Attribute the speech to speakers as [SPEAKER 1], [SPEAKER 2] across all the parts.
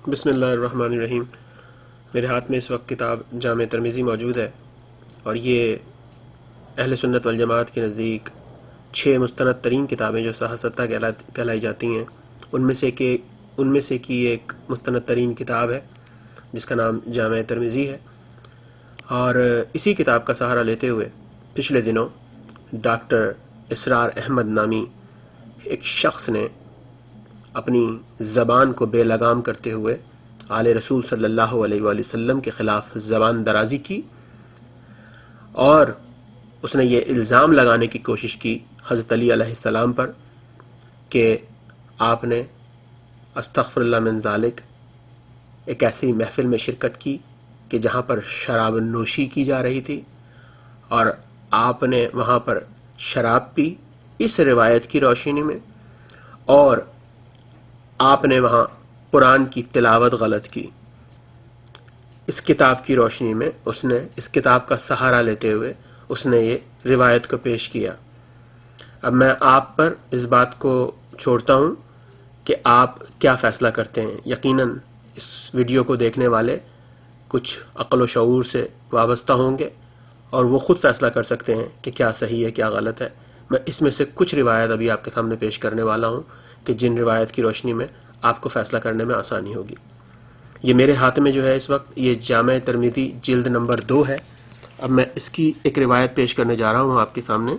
[SPEAKER 1] بسم اللہ الرحمن الرحیم۔ میرے ہاتھ میں اس وقت کتاب جامع ترمذی موجود ہے، اور یہ اہل سنت والجماعت کے نزدیک 6 مستند ترین کتابیں جو صحاح ستہ کہلائی جاتی ہیں، ان میں سے کی ایک مستند ترین کتاب ہے جس کا نام جامع ترمذی ہے۔ اور اسی کتاب کا سہارا لیتے ہوئے پچھلے دنوں ڈاکٹر اسرار احمد نامی ایک شخص نے اپنی زبان کو بے لگام کرتے ہوئے آل رسول صلی اللہ علیہ وآلہ وسلم کے خلاف زبان درازی کی، اور اس نے یہ الزام لگانے کی کوشش کی حضرت علی علیہ السلام پر کہ آپ نے استغفر اللہ من ذالک ایک ایسی محفل میں شرکت کی کہ جہاں پر شراب نوشی کی جا رہی تھی، اور آپ نے وہاں پر شراب پی اس روایت کی روشنی میں، اور آپ نے وہاں قرآن کی تلاوت غلط کی۔ اس کتاب کی روشنی میں اس نے اس کتاب کا سہارا لیتے ہوئے اس نے یہ روایت کو پیش کیا۔ اب میں آپ پر اس بات کو چھوڑتا ہوں کہ آپ کیا فیصلہ کرتے ہیں۔ یقیناً اس ویڈیو کو دیکھنے والے کچھ عقل و شعور سے وابستہ ہوں گے، اور وہ خود فیصلہ کر سکتے ہیں کہ کیا صحیح ہے کیا غلط ہے۔ میں اس میں سے کچھ روایت ابھی آپ کے سامنے پیش کرنے والا ہوں کہ جن روایت کی روشنی میں آپ کو فیصلہ کرنے میں آسانی ہوگی۔ یہ میرے ہاتھ میں جو ہے اس وقت یہ جامع ترمذی جلد نمبر 2 ہے۔ اب میں اس کی ایک روایت پیش کرنے جا رہا ہوں آپ کے سامنے،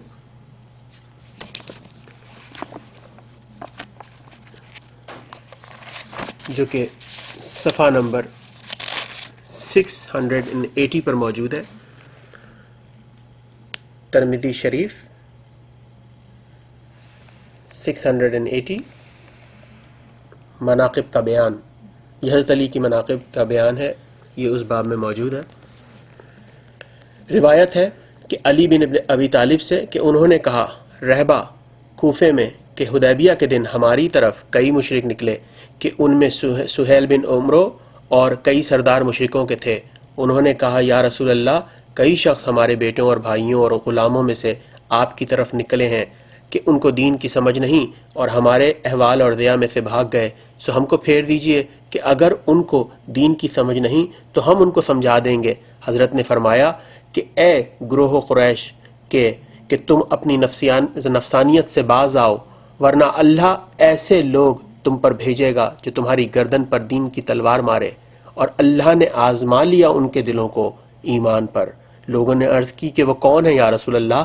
[SPEAKER 1] جو کہ صفحہ نمبر 680 پر موجود ہے۔ ترمذی شریف 680، مناقب کا بیان، یہ حضرت علی کی مناقب کا بیان ہے، یہ اس باب میں موجود ہے۔ روایت ہے کہ علی بن ابی طالب سے کہ انہوں نے کہا، رہبا کوفے میں کہ حدیبیہ کے دن ہماری طرف کئی مشرک نکلے کہ ان میں سہیل بن عمرو اور کئی سردار مشرکوں کے تھے۔ انہوں نے کہا، یا رسول اللہ، کئی شخص ہمارے بیٹوں اور بھائیوں اور غلاموں میں سے آپ کی طرف نکلے ہیں کہ ان کو دین کی سمجھ نہیں اور ہمارے احوال اور دیا میں سے بھاگ گئے، سو ہم کو پھیر دیجئے کہ اگر ان کو دین کی سمجھ نہیں تو ہم ان کو سمجھا دیں گے۔ حضرت نے فرمایا کہ اے گروہ قریش کہ تم اپنی نفسانیت سے باز آؤ، ورنہ اللہ ایسے لوگ تم پر بھیجے گا جو تمہاری گردن پر دین کی تلوار مارے۔ اور اللہ نے آزما لیا ان کے دلوں کو ایمان پر۔ لوگوں نے عرض کی کہ وہ کون ہے یا رسول اللہ؟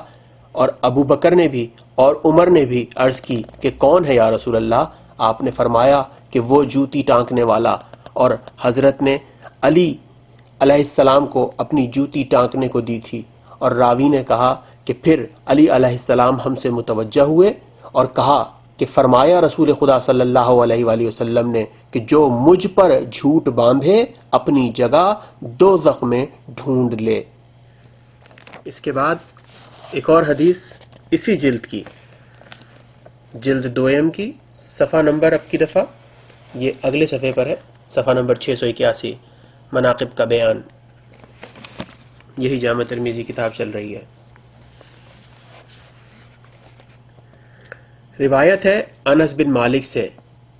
[SPEAKER 1] اور ابو بکر نے بھی اور عمر نے بھی عرض کی کہ کون ہے یا رسول اللہ؟ آپ نے فرمایا کہ وہ جوتی ٹانکنے والا، اور حضرت نے علی علیہ السلام کو اپنی جوتی ٹانکنے کو دی تھی۔ اور راوی نے کہا کہ پھر علی علیہ السلام ہم سے متوجہ ہوئے اور کہا کہ فرمایا رسول خدا صلی اللہ علیہ وآلہ وسلم نے کہ جو مجھ پر جھوٹ باندھے اپنی جگہ دوزخ میں ڈھونڈ لے۔ اس کے بعد ایک اور حدیث اسی جلد کی، جلد 2 کی، صفحہ نمبر اب کی دفعہ یہ اگلے صفحے پر ہے، صفحہ نمبر 681، مناقب کا بیان۔ یہی جامع ترمذی کتاب چل رہی ہے۔ روایت ہے انس بن مالک سے،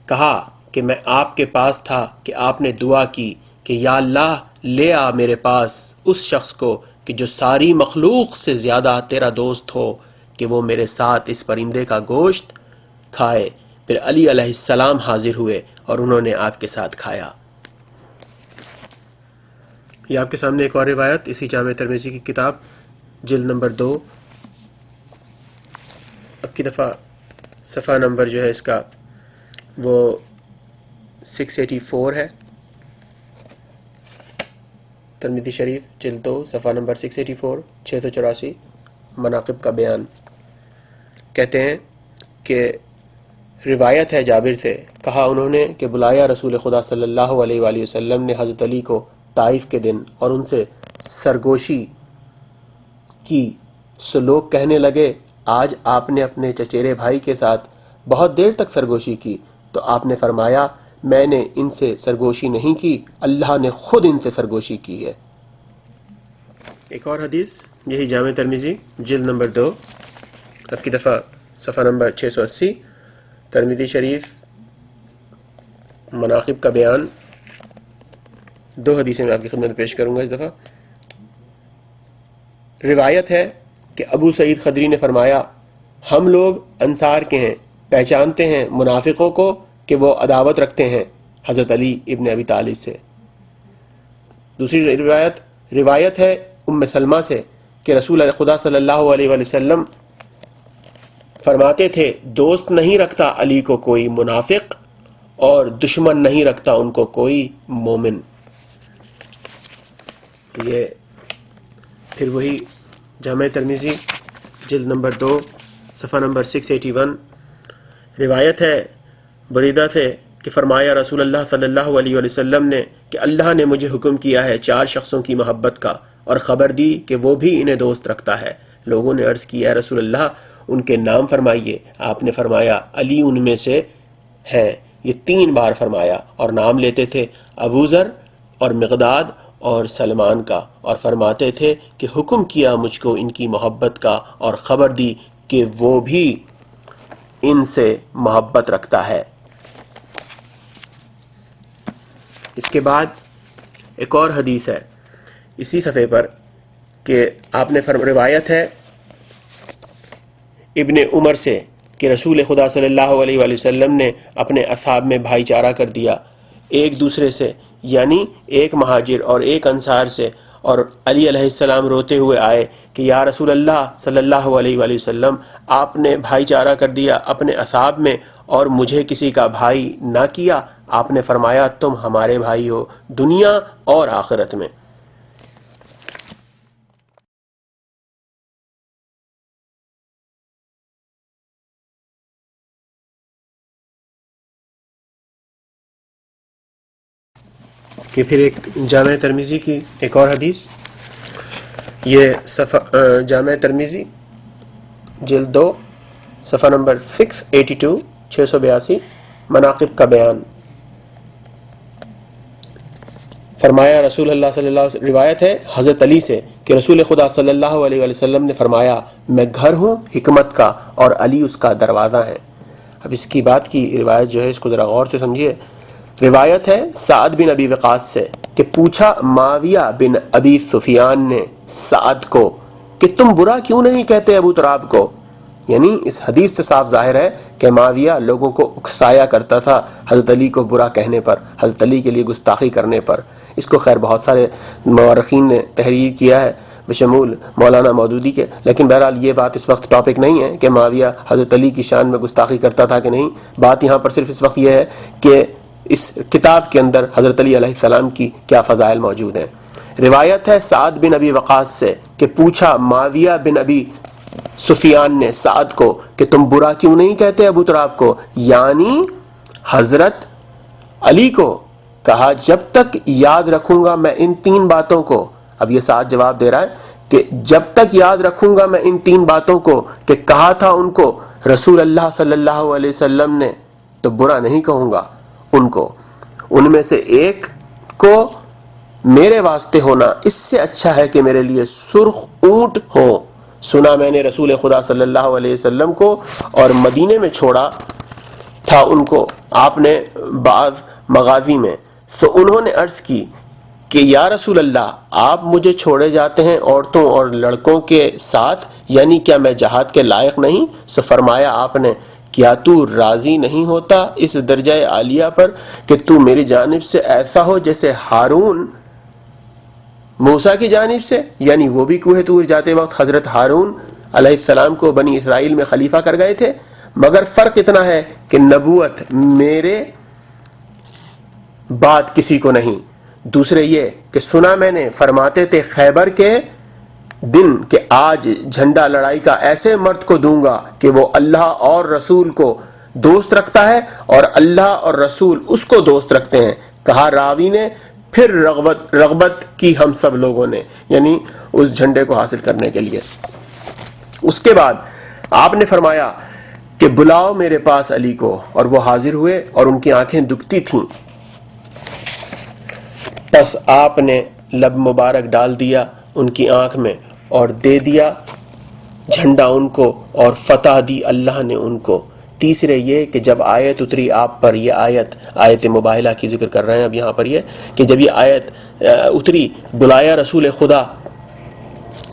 [SPEAKER 1] کہا کہ میں آپ کے پاس تھا کہ آپ نے دعا کی کہ یا اللہ لے آ میرے پاس اس شخص کو کہ جو ساری مخلوق سے زیادہ تیرا دوست ہو، کہ وہ میرے ساتھ اس پرندے کا گوشت کھائے۔ پھر علی علیہ السلام حاضر ہوئے اور انہوں نے آپ کے ساتھ کھایا۔ یہ آپ کے سامنے ایک اور روایت اسی جامع ترمذی کی کتاب جلد نمبر 2، اب کی دفعہ صفحہ نمبر جو ہے اس کا وہ 684 ہے۔ ترمذی شریف جلد 2، صفحہ نمبر 684، 684، مناقب کا بیان۔ کہتے ہیں کہ روایت ہے جابر سے، کہا انہوں نے کہ بلایا رسول خدا صلی اللہ علیہ وآلہ وسلم نے حضرت علی کو طائف کے دن اور ان سے سرگوشی کی، سو لوگ کہنے لگے آج آپ نے اپنے چچیرے بھائی کے ساتھ بہت دیر تک سرگوشی کی، تو آپ نے فرمایا میں نے ان سے سرگوشی نہیں کی، اللہ نے خود ان سے سرگوشی کی ہے۔ ایک اور حدیث یہی جامع ترمذی جلد نمبر 2، اب کی دفعہ صفحہ نمبر 680، ترمذی شریف مناقب کا بیان، دو حدیثیں میں آپ کی خدمت میں پیش کروں گا اس دفعہ۔ روایت ہے کہ ابو سعید خدری نے فرمایا ہم لوگ انصار کے ہیں، پہچانتے ہیں منافقوں کو کہ وہ عداوت رکھتے ہیں حضرت علی ابن ابی طالب سے۔ دوسری روایت ہے ام سلمہ سے کہ رسول خدا صلی اللہ علیہ وآلہ وسلم فرماتے تھے دوست نہیں رکھتا علی کو کوئی منافق اور دشمن نہیں رکھتا ان کو کوئی مومن۔ یہ پھر وہی جامع ترمذی جلد نمبر 2 صفحہ نمبر 681 روایت ہے بریدہ سے کہ فرمایا رسول اللہ صلی اللہ علیہ وآلہ وسلم نے کہ اللہ نے مجھے حکم کیا ہے 4 شخصوں کی محبت کا اور خبر دی کہ وہ بھی انہیں دوست رکھتا ہے۔ لوگوں نے عرض کیا رسول اللہ ان کے نام فرمائیے۔ آپ نے فرمایا علی ان میں سے ہیں۔ یہ 3 بار فرمایا اور نام لیتے تھے ابو ذر اور مقداد اور سلمان کا، اور فرماتے تھے کہ حکم کیا مجھ کو ان کی محبت کا اور خبر دی کہ وہ بھی ان سے محبت رکھتا ہے۔ اس کے بعد ایک اور حدیث ہے اسی صفحے پر کہ آپ نے روایت ہے ابن عمر سے کہ رسول خدا صلی اللہ علیہ وآلہ وسلم نے اپنے اصحاب میں بھائی چارہ کر دیا ایک دوسرے سے، یعنی ایک مہاجر اور ایک انصار سے، اور علی علیہ السلام روتے ہوئے آئے کہ یا رسول اللہ صلی اللہ علیہ وآلہ وسلم آپ نے بھائی چارہ کر دیا اپنے اصحاب میں اور مجھے کسی کا بھائی نہ کیا۔ آپ نے فرمایا تم ہمارے بھائی ہو دنیا اور آخرت میں۔ کہ پھر ایک جامع ترمذی کی ایک اور حدیث، یہ جامع ترمذی جلد 2 صفحہ نمبر 682 682 مناقب کا بیان۔ فرمایا رسول اللہ صلی اللہ علیہ وسلم، روایت ہے حضرت علی سے کہ رسول خدا صلی اللہ علیہ وآلہ وسلم نے فرمایا میں گھر ہوں حکمت کا اور علی اس کا دروازہ ہے۔ اب اس کی بات کی روایت جو ہے اس کو ذرا غور سے سمجھیے۔ روایت ہے سعد بن ابی وقاص سے کہ پوچھا معاویہ بن ابی سفیان نے سعد کو کہ تم برا کیوں نہیں کہتے ابو تراب کو؟ یعنی اس حدیث سے صاف ظاہر ہے کہ معاویہ لوگوں کو اکسایا کرتا تھا حضرت علی کو برا کہنے پر، حضرت علی کے لیے گستاخی کرنے پر۔ اس کو خیر بہت سارے مورخین نے تحریر کیا ہے بشمول مولانا مودودی کے، لیکن بہرحال یہ بات اس وقت ٹاپک نہیں ہے کہ معاویہ حضرت علی کی شان میں گستاخی کرتا تھا کہ نہیں۔ بات یہاں پر صرف اس وقت یہ ہے کہ اس کتاب کے اندر حضرت علی علیہ السلام کی کیا فضائل موجود ہیں۔ روایت ہے سعد بن ابی وقاص سے کہ پوچھا معاویہ بن ابی سفیان نے سعد کو کہ تم برا کیوں نہیں کہتے ابو تراب کو، یعنی حضرت علی کو۔ کہا جب تک یاد رکھوں گا میں ان 3 باتوں کو۔ اب یہ سعد جواب دے رہا ہے کہ جب تک یاد رکھوں گا میں ان 3 باتوں کو کہ کہا تھا ان کو رسول اللہ صلی اللہ علیہ وسلم نے، تو برا نہیں کہوں گا ان کو۔ ان میں سے ایک کو میرے واسطے ہونا اس سے اچھا ہے کہ میرے لیے سرخ اونٹ ہو۔ سنا میں نے رسول خدا صلی اللہ علیہ وسلم کو اور مدینے میں چھوڑا تھا ان کو آپ نے بعض مغازی میں، تو انہوں نے عرض کی کہ یا رسول اللہ آپ مجھے چھوڑے جاتے ہیں عورتوں اور لڑکوں کے ساتھ، یعنی کیا میں جہاد کے لائق نہیں؟ سو فرمایا آپ نے کیا تو راضی نہیں ہوتا اس درجہ عالیہ پر کہ تو میری جانب سے ایسا ہو جیسے ہارون موسیٰ کی جانب سے، یعنی وہ بھی کوہ طور جاتے وقت حضرت ہارون علیہ السلام کو بنی اسرائیل میں خلیفہ کر گئے تھے، مگر فرق اتنا ہے کہ نبوت میرے بعد کسی کو نہیں۔ دوسرے یہ کہ سنا میں نے فرماتے تھے خیبر کے دن کہ آج جھنڈا لڑائی کا ایسے مرد کو دوں گا کہ وہ اللہ اور رسول کو دوست رکھتا ہے اور اللہ اور رسول اس کو دوست رکھتے ہیں۔ کہا راوی نے پھر رغبت کی ہم سب لوگوں نے، یعنی اس جھنڈے کو حاصل کرنے کے لیے۔ اس کے بعد آپ نے فرمایا کہ بلاؤ میرے پاس علی کو، اور وہ حاضر ہوئے اور ان کی آنکھیں دکھتی تھیں۔ پس آپ نے لب مبارک ڈال دیا ان کی آنکھ میں اور دے دیا جھنڈا ان کو، اور فتح دی اللہ نے ان کو تیسرے یہ کہ جب آیت اتری آپ پر، یہ آیت مباہلہ کی ذکر کر رہے ہیں اب یہاں پر، یہ کہ جب یہ آیت اتری، بلایا رسول خدا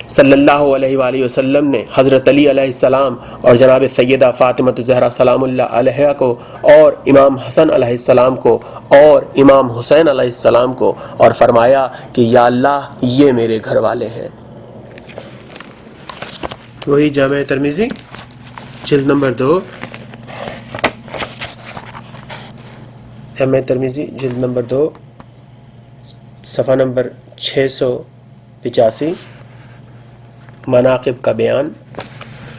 [SPEAKER 1] صلی اللہ علیہ وآلہ وسلم نے حضرت علی علیہ السلام اور جناب سیدہ فاطمہ الزہرا سلام اللہ علیہ کو، اور امام حسن علیہ السلام کو، اور امام حسین علیہ السلام کو، اور فرمایا کہ یا اللہ یہ میرے گھر والے ہیں۔ وہی جامع ترمذی جلد نمبر 2، جامع ترمذی جلد نمبر 2 صفحہ نمبر 685، مناقب کا بیان۔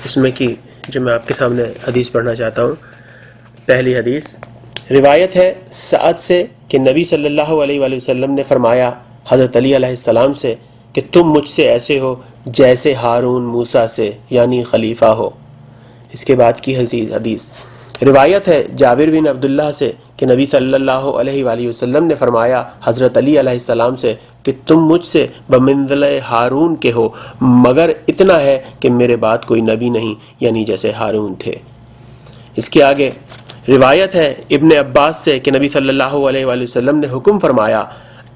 [SPEAKER 1] اس میں کی جو میں آپ کے سامنے حدیث پڑھنا چاہتا ہوں، پہلی حدیث روایت ہے سعد سے کہ نبی صلی اللہ علیہ وآلہ وسلم نے فرمایا حضرت علی علیہ السلام سے کہ تم مجھ سے ایسے ہو جیسے ہارون موسیٰ سے، یعنی خلیفہ ہو۔ اس کے بعد کی حدیث روایت ہے جابر بن عبداللہ سے کہ نبی صلی اللہ علیہ وآلہ وسلم نے فرمایا حضرت علی علیہ السلام سے کہ تم مجھ سے بمنزلہ ہارون کے ہو، مگر اتنا ہے کہ میرے بعد کوئی نبی نہیں، یعنی جیسے ہارون تھے۔ اس کے آگے روایت ہے ابن عباس سے کہ نبی صلی اللہ علیہ وآلہ وسلم نے حکم فرمایا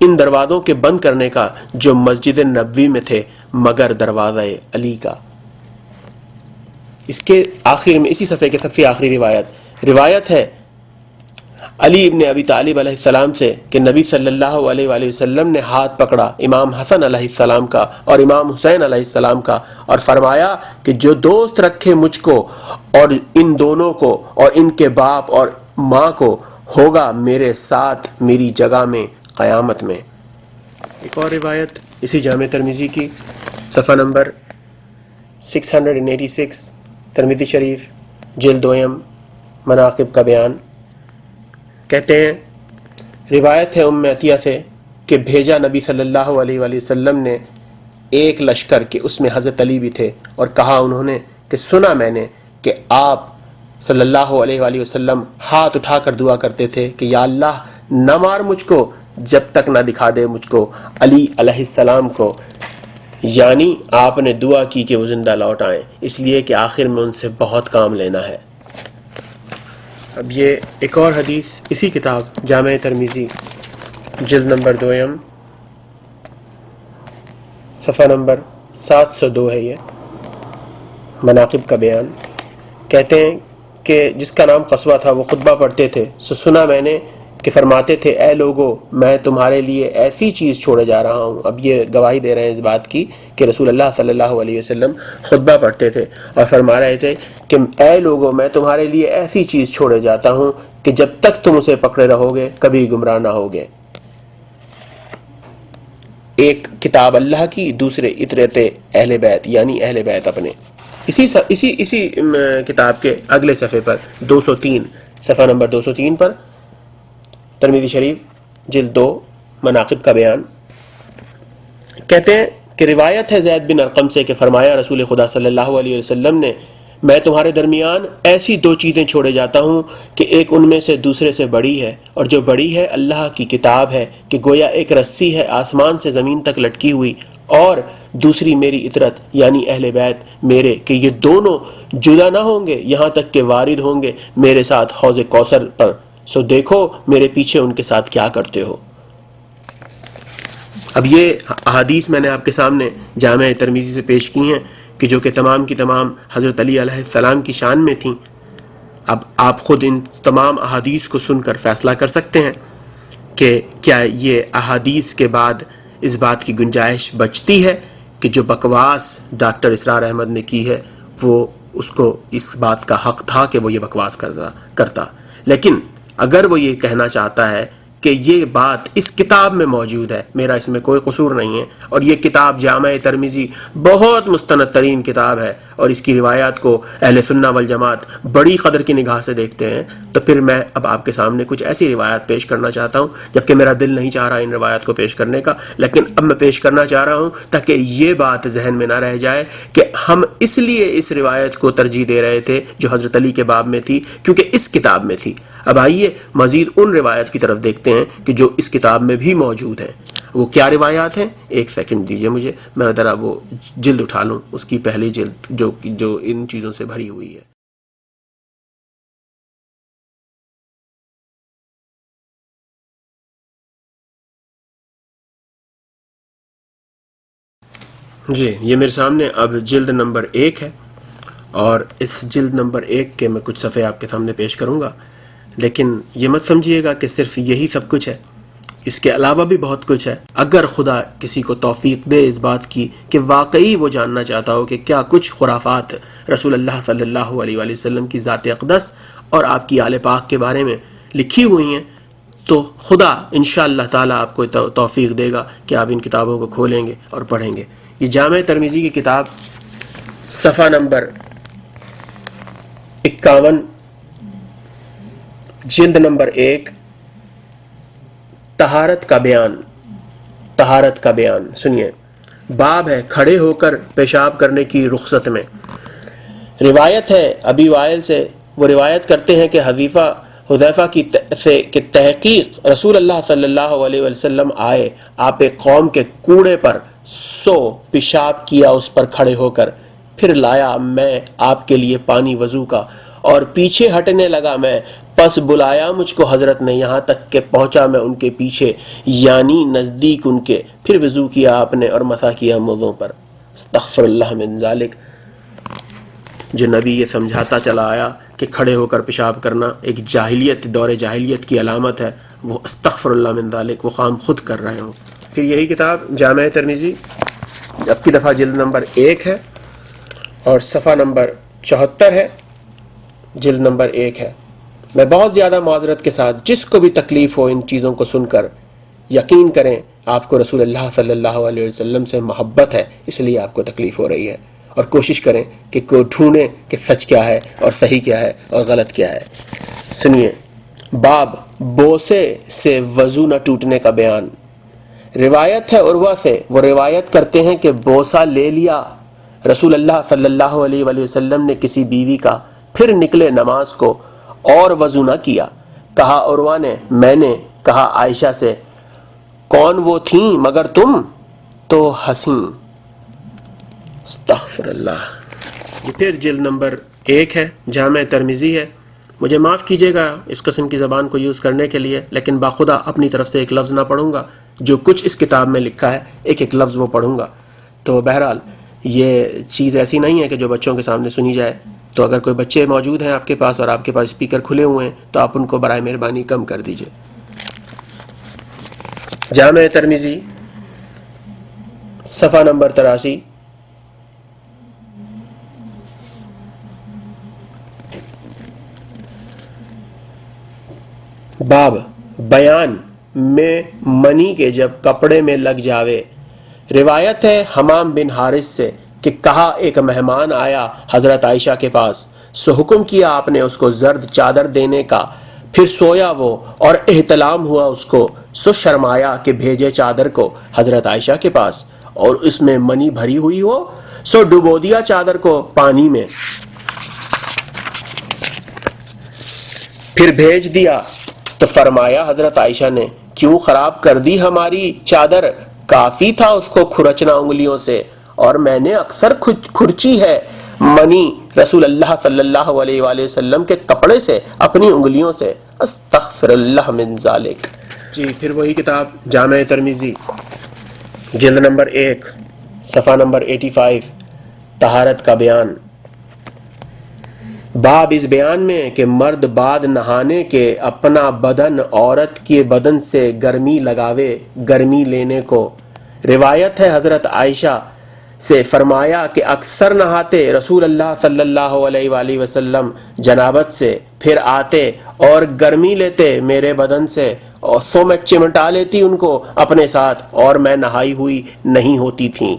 [SPEAKER 1] ان دروازوں کے بند کرنے کا جو مسجد نبوی میں تھے، مگر دروازہ علی کا۔ اس کے آخر میں اسی صفحے کے سب سے آخری روایت ہے علی ابن ابی طالب علیہ السلام سے کہ نبی صلی اللہ علیہ وآلہ وسلم نے ہاتھ پکڑا امام حسن علیہ السلام کا اور امام حسین علیہ السلام کا، اور فرمایا کہ جو دوست رکھے مجھ کو اور ان دونوں کو اور ان کے باپ اور ماں کو، ہوگا میرے ساتھ میری جگہ میں قیامت میں۔ ایک اور روایت اسی جامع ترمذی کی، صفحہ نمبر 686، ترمذی شریف جلد 2، مناقب کا بیان۔ کہتے ہیں روایت ہے ام عطیہ سے کہ بھیجا نبی صلی اللہ علیہ وآلہ وسلم نے ایک لشکر کہ اس میں حضرت علی بھی تھے، اور کہا انہوں نے کہ سنا میں نے کہ آپ صلی اللہ علیہ وآلہ وسلم ہاتھ اٹھا کر دعا کرتے تھے کہ یا اللہ نہ مار مجھ کو جب تک نہ دکھا دے مجھ کو علی علیہ السلام کو، یعنی آپ نے دعا کی کہ وہ زندہ لوٹ آئیں، اس لیے کہ آخر میں ان سے بہت کام لینا ہے۔ اب یہ ایک اور حدیث اسی کتاب جامع ترمذی جلد نمبر 2، صفحہ نمبر 702 ہے، یہ مناقب کا بیان۔ کہتے ہیں کہ جس کا نام قصوہ تھا وہ خطبہ پڑھتے تھے، سنا میں نے کہ فرماتے تھے اے لوگو میں تمہارے لیے ایسی چیز چھوڑے جا رہا ہوں۔ اب یہ گواہی دے رہے ہیں اس بات کی کہ رسول اللہ صلی اللہ علیہ وسلم خطبہ پڑھتے تھے اور فرما رہے تھے کہ اے لوگو میں تمہارے لیے ایسی چیز چھوڑے جاتا ہوں کہ جب تک تم اسے پکڑے رہو گے کبھی گمراہ نہ ہوگے۔ ایک کتاب اللہ کی، دوسرے اطرت اہل بیت، یعنی اہل بیت اپنے۔ اسی کتاب کے اگلے صفحے پر 203، صفحہ نمبر 203 پر ترمذی شریف جلد 2، مناقب کا بیان۔ کہتے ہیں کہ روایت ہے زید بن ارقم سے کہ فرمایا رسول خدا صلی اللہ علیہ وسلم نے میں تمہارے درمیان ایسی 2 چیزیں چھوڑے جاتا ہوں کہ ایک ان میں سے دوسرے سے بڑی ہے، اور جو بڑی ہے اللہ کی کتاب ہے کہ گویا ایک رسی ہے آسمان سے زمین تک لٹکی ہوئی، اور دوسری میری اطرت یعنی اہل بیت میرے، کہ یہ دونوں جدا نہ ہوں گے یہاں تک کہ وارد ہوں گے میرے ساتھ حوض کوثر پر، سو دیکھو میرے پیچھے ان کے ساتھ کیا کرتے ہو۔ اب یہ احادیث میں نے آپ کے سامنے جامع ترمذی سے پیش کی ہیں کہ جو کہ تمام کی تمام حضرت علی علیہ السلام کی شان میں تھیں۔ اب آپ خود ان تمام احادیث کو سن کر فیصلہ کر سکتے ہیں کہ کیا یہ احادیث کے بعد اس بات کی گنجائش بچتی ہے کہ جو بکواس ڈاکٹر اسرار احمد نے کی ہے وہ اس کو اس بات کا حق تھا کہ وہ یہ بکواس کرتا، لیکن اگر وہ یہ کہنا چاہتا ہے کہ یہ بات اس کتاب میں موجود ہے، میرا اس میں کوئی قصور نہیں ہے، اور یہ کتاب جامع ترمذی بہت مستند ترین کتاب ہے اور اس کی روایات کو اہل سنہ والجماعت بڑی قدر کی نگاہ سے دیکھتے ہیں، تو پھر میں اب آپ کے سامنے کچھ ایسی روایات پیش کرنا چاہتا ہوں، جبکہ میرا دل نہیں چاہ رہا ان روایات کو پیش کرنے کا، لیکن اب میں پیش کرنا چاہ رہا ہوں تاکہ یہ بات ذہن میں نہ رہ جائے کہ ہم اس لیے اس روایت کو ترجیح دے رہے تھے جو حضرت علی کے باب میں تھی کیونکہ اس کتاب میں تھی۔ اب آئیے مزید ان روایت کی طرف دیکھتے ہیں کہ جو اس کتاب میں بھی موجود ہیں۔ وہ کیا روایات ہیں؟ ایک سیکنڈ دیجئے مجھے، میں ذرا وہ جلد اٹھا لوں، اس کی پہلی جلد جو ان چیزوں سے بھری ہوئی ہے۔ جی یہ میرے سامنے اب جلد نمبر 1 ہے، اور اس جلد نمبر 1 کے میں کچھ صفحے آپ کے سامنے پیش کروں گا، لیکن یہ مت سمجھیے گا کہ صرف یہی سب کچھ ہے، اس کے علاوہ بھی بہت کچھ ہے۔ اگر خدا کسی کو توفیق دے اس بات کی کہ واقعی وہ جاننا چاہتا ہو کہ کیا کچھ خرافات رسول اللہ صلی اللہ علیہ وآلہ وسلم کی ذات اقدس اور آپ کی آل پاک کے بارے میں لکھی ہوئی ہیں، تو خدا انشاءاللہ تعالیٰ آپ کو توفیق دے گا کہ آپ ان کتابوں کو کھولیں گے اور پڑھیں گے۔ یہ جامع ترمذی کی کتاب صفحہ نمبر 51، جلد نمبر 1، طہارت کا بیان۔ طہارت کا بیان سنیے، باب ہے کھڑے ہو کر پیشاب کرنے کی رخصت میں۔ روایت ہے ابی وائل سے، وہ روایت کرتے ہیں کہ حذیفہ کی تحقیق رسول اللہ صلی اللہ علیہ وسلم آئے، آپ ایک قوم کے کوڑے پر پیشاب کیا اس پر کھڑے ہو کر، پھر لایا میں آپ کے لیے پانی وضو کا اور پیچھے ہٹنے لگا میں، پس بلایا مجھ کو حضرت نے یہاں تک کہ پہنچا میں ان کے پیچھے، یعنی نزدیک ان کے، پھر وضو کیا آپ نے اور مسح کیا منہوں پر۔ استغفر اللہ من ذالک۔ جو نبی یہ سمجھاتا چلا آیا کہ کھڑے ہو کر پیشاب کرنا ایک دور جاہلیت کی علامت ہے، وہ استغفر اللہ من ذالک وہ کام خود کر رہے ہوں۔ پھر یہی کتاب جامع ترمذی اب کی دفعہ جلد نمبر 1 ہے اور صفحہ نمبر 74 ہے، جلد نمبر 1 ہے۔ میں بہت زیادہ معذرت کے ساتھ، جس کو بھی تکلیف ہو ان چیزوں کو سن کر، یقین کریں آپ کو رسول اللہ صلی اللہ علیہ وسلم سے محبت ہے، اس لیے آپ کو تکلیف ہو رہی ہے، اور کوشش کریں کہ کوئی ڈھونڈیں کہ سچ کیا ہے اور صحیح کیا ہے اور غلط کیا ہے۔ سنیے، باب بوسے سے وضو نہ ٹوٹنے کا بیان۔ روایت ہے عروہ سے، وہ روایت کرتے ہیں کہ بوسہ لے لیا رسول اللہ صلی اللہ علیہ وآلہ وسلم نے کسی بیوی کا، پھر نکلے نماز کو اور وضو نہ کیا۔ کہا عروہ نے، میں نے کہا عائشہ سے، کون وہ تھیں مگر تم؟ تو ہنسیں۔ استغفر اللہ۔ یہ پھر جلد نمبر 1 ہے، جامع ترمذی ہے۔ مجھے معاف کیجیے گا اس قسم کی زبان کو یوز کرنے کے لیے، لیکن باخدا اپنی طرف سے ایک لفظ نہ پڑھوں گا، جو کچھ اس کتاب میں لکھا ہے ایک ایک لفظ وہ پڑھوں گا۔ تو بہرحال یہ چیز ایسی نہیں ہے کہ جو بچوں کے سامنے سنی جائے، تو اگر کوئی بچے موجود ہیں آپ کے پاس اور آپ کے پاس اسپیکر کھلے ہوئے ہیں تو آپ ان کو برائے مہربانی کم کر دیجیے۔ جامع ترمذی صفحہ نمبر 83، باب بیان میں منی کے جب کپڑے میں لگ جاوے۔ روایت ہے حمام بن حارث سے کہ کہا ایک مہمان آیا حضرت عائشہ کے پاس، سو حکم کیا آپ نے اس کو زرد چادر دینے کا، پھر سویا وہ اور احتلام ہوا اس کو، سو شرمایا کہ بھیجے چادر کو حضرت عائشہ کے پاس اور اس میں منی بھری ہوئی ہو، سو ڈبو دیا چادر کو پانی میں، پھر بھیج دیا تو فرمایا حضرت عائشہ نے، کیوں خراب کر دی ہماری چادر؟ کافی تھا اس کو کھرچنا انگلیوں سے، اور میں نے اکثر کھرچی ہے منی رسول اللہ صلی اللہ علیہ وآلہ وسلم کے کپڑے سے اپنی انگلیوں سے۔ استغفر اللہ من ذالک۔ جی پھر وہی کتاب جامع ترمذی جلد نمبر 1 صفحہ نمبر 85، طہارت کا بیان۔ باب اس بیان میں کہ مرد بعد نہانے کے اپنا بدن عورت کے بدن سے گرمی لگاوے، گرمی لینے کو۔ روایت ہے حضرت عائشہ سے فرمایا کہ اکثر نہاتے رسول اللہ صلی اللہ علیہ وآلہ وسلم جنابت سے، پھر آتے اور گرمی لیتے میرے بدن سے، اور سو میں چمٹا لیتی ان کو اپنے ساتھ، اور میں نہائی ہوئی نہیں ہوتی تھیں۔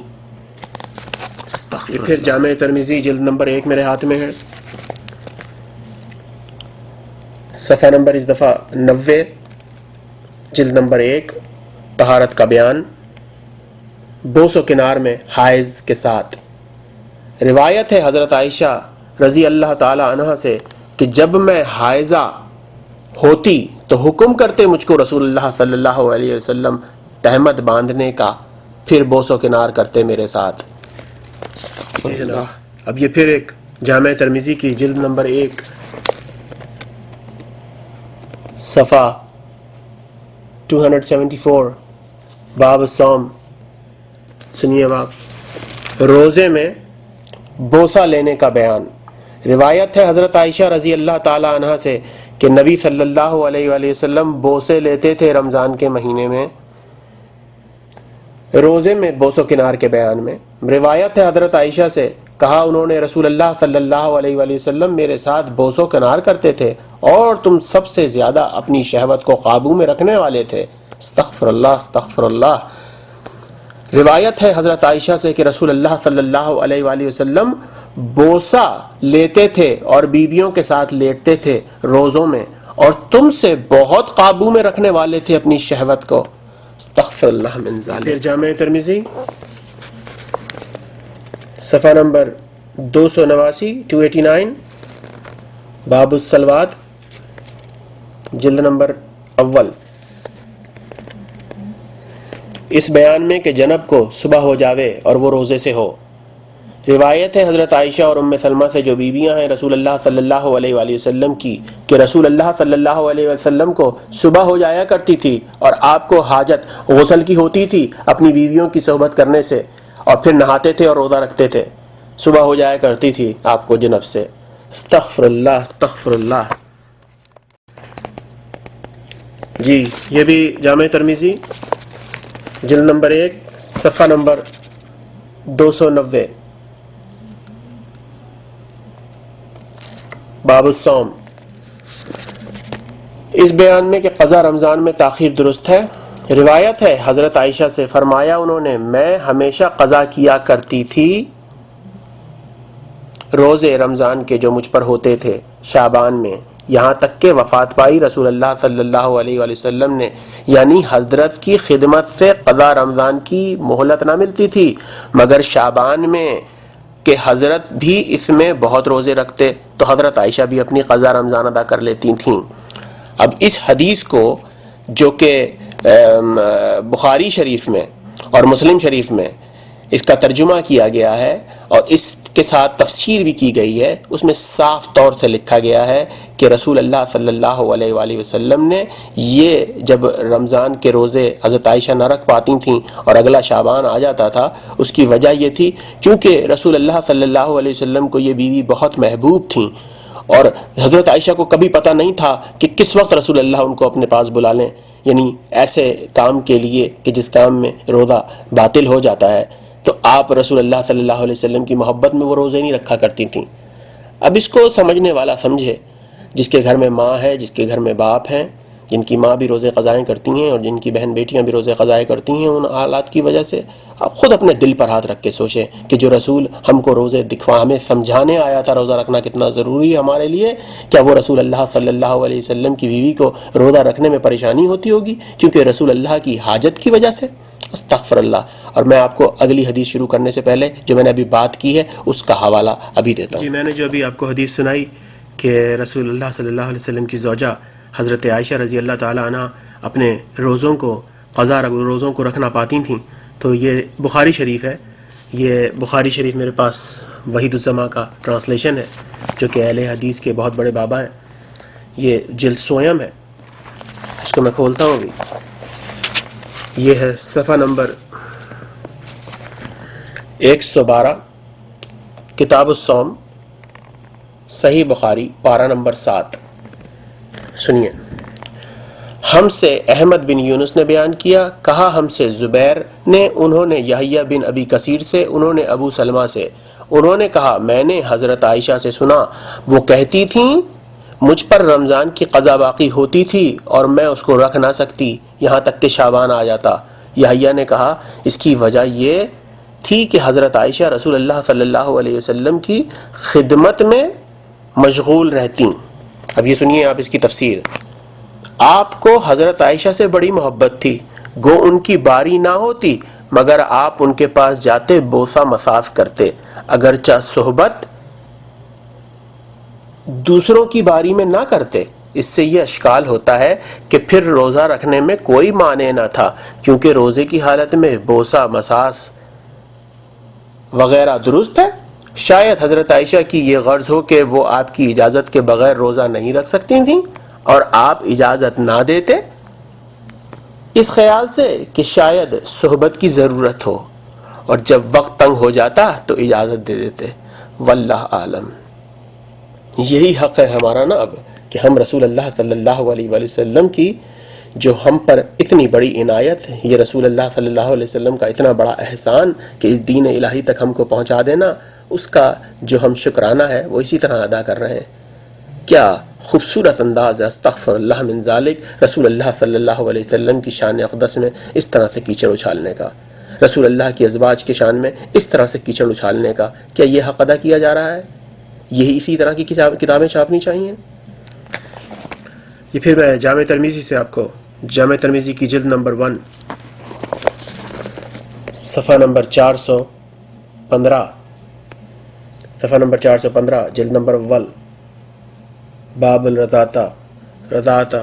[SPEAKER 1] پھر جامع ترمذی جلد نمبر 1 میرے ہاتھ میں ہے، صفحہ نمبر اس دفعہ 90، جلد نمبر 1، طہارت کا بیان۔ بوس و کنار میں حائض کے ساتھ۔ روایت ہے حضرت عائشہ رضی اللہ تعالی عنہ سے کہ جب میں حائضہ ہوتی تو حکم کرتے مجھ کو رسول اللہ صلی اللہ علیہ وسلم تہمت باندھنے کا، پھر بوس و کنار کرتے میرے ساتھ۔ اب یہ پھر ایک جامع ترمذی کی جلد نمبر 1 صفحہ 274، باب الصوم۔ سنیے باب، روزے میں بوسہ لینے کا بیان۔ روایت ہے حضرت عائشہ رضی اللہ تعالی عنہ سے کہ نبی صلی اللہ علیہ وآلہ وسلم بوسے لیتے تھے رمضان کے مہینے میں۔ روزے میں بوس و کنار کے بیان میں روایت ہے حضرت عائشہ سے، کہا انہوں نے رسول اللہ صلی اللہ علیہ وآلہ وسلم میرے ساتھ بوس و کنار کرتے تھے اور تم سب سے زیادہ اپنی شہوت کو قابو میں رکھنے والے تھے۔ استغفر اللہ استغفر اللہ۔ روایت ہے حضرت عائشہ سے کہ رسول اللہ صلی اللہ علیہ وآلہ وسلم بوسہ لیتے تھے اور بیویوں کے ساتھ لیٹتے تھے روزوں میں، اور تم سے بہت قابو میں رکھنے والے تھے اپنی شہوت کو۔ استغفر اللہ من ذالک۔ پھر جامع ترمذی صفحہ نمبر 289 باب الصلوات، جلد نمبر اول، اس بیان میں کہ جنب کو صبح ہو جاوے اور وہ روزے سے ہو۔ روایت ہے حضرت عائشہ اور ام سلمہ سے جو بیویاں ہیں رسول اللہ صلی اللہ علیہ وآلہ وسلم کی، کہ رسول اللہ صلی اللہ علیہ وسلم کو صبح ہو جایا کرتی تھی اور آپ کو حاجت غسل کی ہوتی تھی اپنی بیویوں کی صحبت کرنے سے، اور پھر نہاتے تھے اور روزہ رکھتے تھے۔ صبح ہو جایا کرتی تھی آپ کو جنب سے۔ استغفر اللہ استغفر اللہ۔ جی یہ بھی جامع ترمذی جلد نمبر 1 صفحہ نمبر 290 باب الصوم، اس بیان میں کہ قضا رمضان میں تاخیر درست ہے۔ روایت ہے حضرت عائشہ سے، فرمایا انہوں نے میں ہمیشہ قضا کیا کرتی تھی روزے رمضان کے جو مجھ پر ہوتے تھے شعبان میں، یہاں تک کہ وفات پائی رسول اللہ صلی اللہ علیہ وآلہ وسلم نے، یعنی حضرت کی خدمت سے قضا رمضان کی مہلت نہ ملتی تھی مگر شعبان میں، کہ حضرت بھی اس میں بہت روزے رکھتے تو حضرت عائشہ بھی اپنی قضا رمضان ادا کر لیتی تھیں۔ اب اس حدیث کو جو کہ بخاری شریف میں اور مسلم شریف میں اس کا ترجمہ کیا گیا ہے اور اس کے ساتھ تفسیر بھی کی گئی ہے، اس میں صاف طور سے لکھا گیا ہے کہ رسول اللہ صلی اللہ علیہ وآلہ وسلم نے یہ جب رمضان کے روزے حضرت عائشہ نہ رکھ پاتی تھیں اور اگلا شعبان آ جاتا تھا، اس کی وجہ یہ تھی کیونکہ رسول اللہ صلی اللہ علیہ وسلم کو یہ بیوی بہت محبوب تھیں، اور حضرت عائشہ کو کبھی پتہ نہیں تھا کہ کس وقت رسول اللہ ان کو اپنے پاس بلا لیں، یعنی ایسے کام کے لیے کہ جس کام میں روزہ باطل ہو جاتا ہے، تو آپ رسول اللہ صلی اللہ علیہ وسلم کی محبت میں وہ روزے نہیں رکھا کرتی تھیں۔ اب اس کو سمجھنے والا سمجھے، جس کے گھر میں ماں ہے، جس کے گھر میں باپ ہیں، جن کی ماں بھی روزے قضائیں کرتی ہیں اور جن کی بہن بیٹیاں بھی روزے قضائیں کرتی ہیں ان حالات کی وجہ سے، آپ خود اپنے دل پر ہاتھ رکھ کے سوچیں کہ جو رسول ہم کو روزے ہمیں سمجھانے آیا تھا روزہ رکھنا کتنا ضروری ہے ہمارے لیے، کیا وہ رسول اللہ صلی اللہ علیہ وسلم کی بیوی کو روزہ رکھنے میں پریشانی ہوتی ہوگی کیونکہ رسول اللہ کی حاجت کی وجہ سے؟ استغفر اللہ۔ اور میں آپ کو اگلی حدیث شروع کرنے سے پہلے جو میں نے ابھی بات کی ہے اس کا حوالہ ابھی دیتا ہوں۔ جی میں نے جو ابھی آپ کو حدیث سنائی کہ رسول اللہ صلی اللہ علیہ وسلم کی زوجہ حضرت عائشہ رضی اللہ تعالی عنہ اپنے روزوں کو قضا روزوں کو رکھنا پاتی تھیں، تو یہ بخاری شریف ہے۔ یہ بخاری شریف میرے پاس وحید الزما کا ٹرانسلیشن ہے جو کہ اہل حدیث کے بہت بڑے بابا ہیں۔ یہ جلد سویم ہے، اس کو میں کھولتا ہوں ابھی۔ یہ ہے صفحہ نمبر 112 کتاب الصوم، صحیح بخاری، پارہ نمبر 7۔ سنیے، ہم سے احمد بن یونس نے بیان کیا، کہا ہم سے زبیر نے، انہوں نے یحییٰ بن ابی کثیر سے، انہوں نے ابو سلمہ سے، انہوں نے کہا میں نے حضرت عائشہ سے سنا، وہ کہتی تھیں مجھ پر رمضان کی قضا باقی ہوتی تھی اور میں اس کو رکھ نہ سکتی یہاں تک کہ شعبان آ جاتا۔ یحییٰ نے کہا اس کی وجہ یہ تھی کہ حضرت عائشہ رسول اللہ صلی اللہ علیہ وسلم کی خدمت میں مشغول رہتیں۔ اب یہ سنیے آپ اس کی تفسیر۔ آپ کو حضرت عائشہ سے بڑی محبت تھی، گو ان کی باری نہ ہوتی مگر آپ ان کے پاس جاتے بوسہ مساس کرتے، اگرچہ صحبت دوسروں کی باری میں نہ کرتے۔ اس سے یہ اشکال ہوتا ہے کہ پھر روزہ رکھنے میں کوئی معنی نہ تھا کیونکہ روزے کی حالت میں بوسہ مساس وغیرہ درست ہے۔ شاید حضرت عائشہ کی یہ غرض ہو کہ وہ آپ کی اجازت کے بغیر روزہ نہیں رکھ سکتی تھیں اور آپ اجازت نہ دیتے، اس خیال سے کہ شاید صحبت کی ضرورت ہو اور جب وقت تنگ ہو جاتا تو اجازت دے دیتے. واللہ عالم. یہی حق ہے ہمارا نا اب کہ ہم رسول اللہ صلی اللہ علیہ وآلہ وسلم کی جو ہم پر اتنی بڑی عنایت، یہ رسول اللہ صلی اللہ علیہ وسلم کا اتنا بڑا احسان کہ اس دین الہی تک ہم کو پہنچا دینا، اس کا جو ہم شکرانہ ہے وہ اسی طرح ادا کر رہے ہیں. کیا خوبصورت انداز ہے استغفر اللہ من ذالک رسول اللہ صلی اللہ علیہ وسلم کی شان اقدس میں اس طرح سے کیچڑ اچھالنے کا، رسول اللہ کی ازواج کے شان میں اس طرح سے کیچڑ اچھالنے کا. کیا یہ حق ادا کیا جا رہا ہے؟ یہی اسی طرح کی کتابیں چھاپنی چاہیے. یہ پھر میں جامع ترمذی سے آپ کو جامع ترمذی کی جلد نمبر 1 صفحہ نمبر 415 جلد نمبر 1 باب الرضاعہ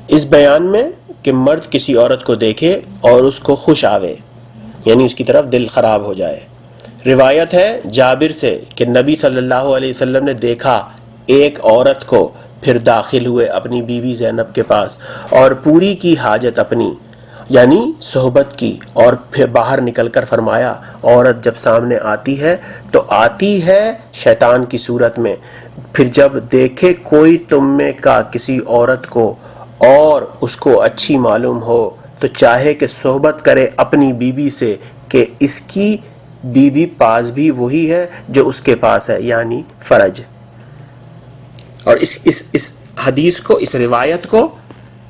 [SPEAKER 1] اس بیان میں کہ مرد کسی عورت کو دیکھے اور اس کو خوش آوے، یعنی اس کی طرف دل خراب ہو جائے. روایت ہے جابر سے کہ نبی صلی اللہ علیہ وسلم نے دیکھا ایک عورت کو، پھر داخل ہوئے اپنی بیوی زینب کے پاس اور پوری کی حاجت اپنی یعنی صحبت کی، اور پھر باہر نکل کر فرمایا عورت جب سامنے آتی ہے تو آتی ہے شیطان کی صورت میں، پھر جب دیکھے کوئی تم میں کا کسی عورت کو اور اس کو اچھی معلوم ہو تو چاہے کہ صحبت کرے اپنی بیوی سے کہ اس کی بیوی پاس بھی وہی ہے جو اس کے پاس ہے، یعنی فرج. اور اس حدیث کو، اس روایت کو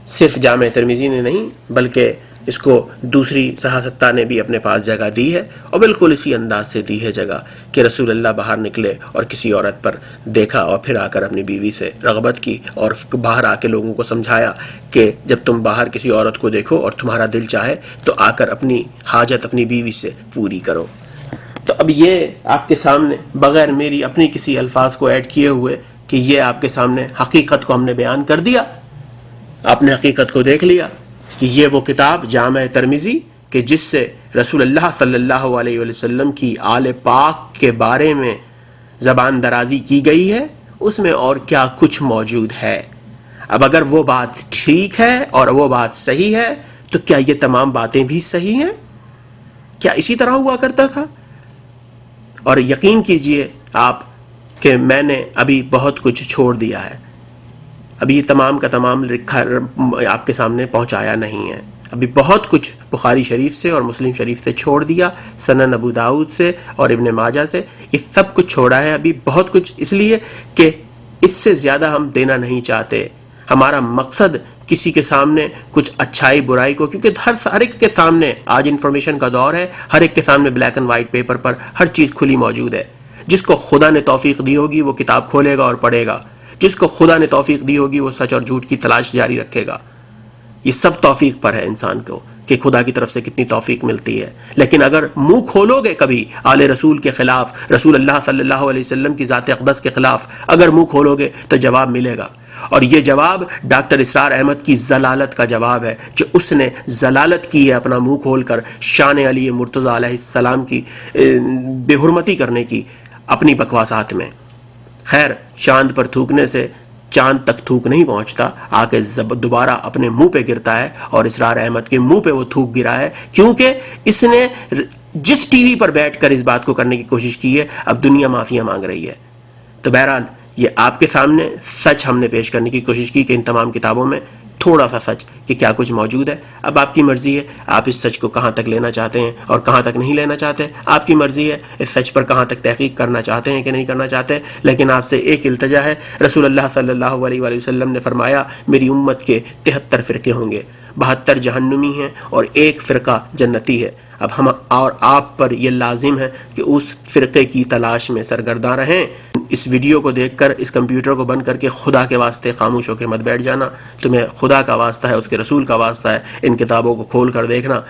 [SPEAKER 1] صرف جامع ترمذی نے نہیں بلکہ اس کو دوسری صحاح نے بھی اپنے پاس جگہ دی ہے، اور بالکل اسی انداز سے دی ہے جگہ کہ رسول اللہ باہر نکلے اور کسی عورت پر دیکھا اور پھر آ کر اپنی بیوی سے رغبت کی، اور باہر آ کے لوگوں کو سمجھایا کہ جب تم باہر کسی عورت کو دیکھو اور تمہارا دل چاہے تو آ کر اپنی حاجت اپنی بیوی سے پوری کرو. تو اب یہ آپ کے سامنے بغیر میری اپنی کسی الفاظ کو ایڈ کیے ہوئے کہ یہ آپ کے سامنے حقیقت کو ہم نے بیان کر دیا، آپ نے حقیقت کو دیکھ لیا کہ یہ وہ کتاب جامع ترمذی کہ جس سے رسول اللہ صلی اللہ علیہ وسلم کی آل پاک کے بارے میں زبان درازی کی گئی ہے، اس میں اور کیا کچھ موجود ہے. اب اگر وہ بات ٹھیک ہے اور وہ بات صحیح ہے تو کیا یہ تمام باتیں بھی صحیح ہیں؟ کیا اسی طرح ہوا کرتا تھا؟ اور یقین کیجئے آپ کہ میں نے ابھی بہت کچھ چھوڑ دیا ہے، ابھی یہ تمام کا تمام لکھا آپ کے سامنے پہنچایا نہیں ہے، ابھی بہت کچھ بخاری شریف سے اور مسلم شریف سے چھوڑ دیا، سنن ابو داؤد سے اور ابن ماجہ سے، یہ سب کچھ چھوڑا ہے ابھی بہت کچھ، اس لیے کہ اس سے زیادہ ہم دینا نہیں چاہتے. ہمارا مقصد کسی کے سامنے کچھ اچھائی برائی کو، کیونکہ ہر ایک کے سامنے آج انفارمیشن کا دور ہے، ہر ایک کے سامنے بلیک اینڈ وائٹ پیپر پر ہر چیز کھلی موجود ہے. جس کو خدا نے توفیق دی ہوگی وہ کتاب کھولے گا اور پڑھے گا، جس کو خدا نے توفیق دی ہوگی وہ سچ اور جھوٹ کی تلاش جاری رکھے گا. یہ سب توفیق پر ہے انسان کو کہ خدا کی طرف سے کتنی توفیق ملتی ہے. لیکن اگر منہ کھولو گے کبھی آل رسول کے خلاف، رسول اللہ صلی اللہ علیہ وسلم کی ذات اقدس کے خلاف اگر منہ کھولو گے تو جواب ملے گا. اور یہ جواب ڈاکٹر اسرار احمد کی ضلالت کا جواب ہے، جو اس نے ضلالت کی ہے اپنا منہ کھول کر شان علی مرتضیٰ علیہ السلام کی بے حرمتی کرنے کی اپنی بکواسات میں. خیر، چاند پر تھوکنے سے چاند تک تھوک نہیں پہنچتا، آ کے دوبارہ اپنے منہ پہ گرتا ہے، اور اسرار احمد کے منہ پہ وہ تھوک گرا ہے کیونکہ اس نے جس ٹی وی پر بیٹھ کر اس بات کو کرنے کی کوشش کی ہے اب دنیا معافیاں مانگ رہی ہے. تو بہرحال یہ آپ کے سامنے سچ ہم نے پیش کرنے کی کوشش کی کہ ان تمام کتابوں میں تھوڑا سا سچ کہ کیا کچھ موجود ہے. اب آپ کی مرضی ہے آپ اس سچ کو کہاں تک لینا چاہتے ہیں اور کہاں تک نہیں لینا چاہتے، آپ کی مرضی ہے اس سچ پر کہاں تک تحقیق کرنا چاہتے ہیں کہ نہیں کرنا چاہتے. لیکن آپ سے ایک التجا ہے، رسول اللہ صلی اللہ علیہ وآلہ وسلم نے فرمایا میری امت کے 73 فرقے ہوں گے، 72 جہنمی ہیں اور ایک فرقہ جنتی ہے. اب ہم اور آپ پر یہ لازم ہے کہ اس فرقے کی تلاش میں سرگرداں رہیں. اس ویڈیو کو دیکھ کر اس کمپیوٹر کو بند کر کے خدا کے واسطے خاموش ہو کے مت بیٹھ جانا. تمہیں خدا کا واسطہ ہے، اس کے رسول کا واسطہ ہے، ان کتابوں کو کھول کر دیکھنا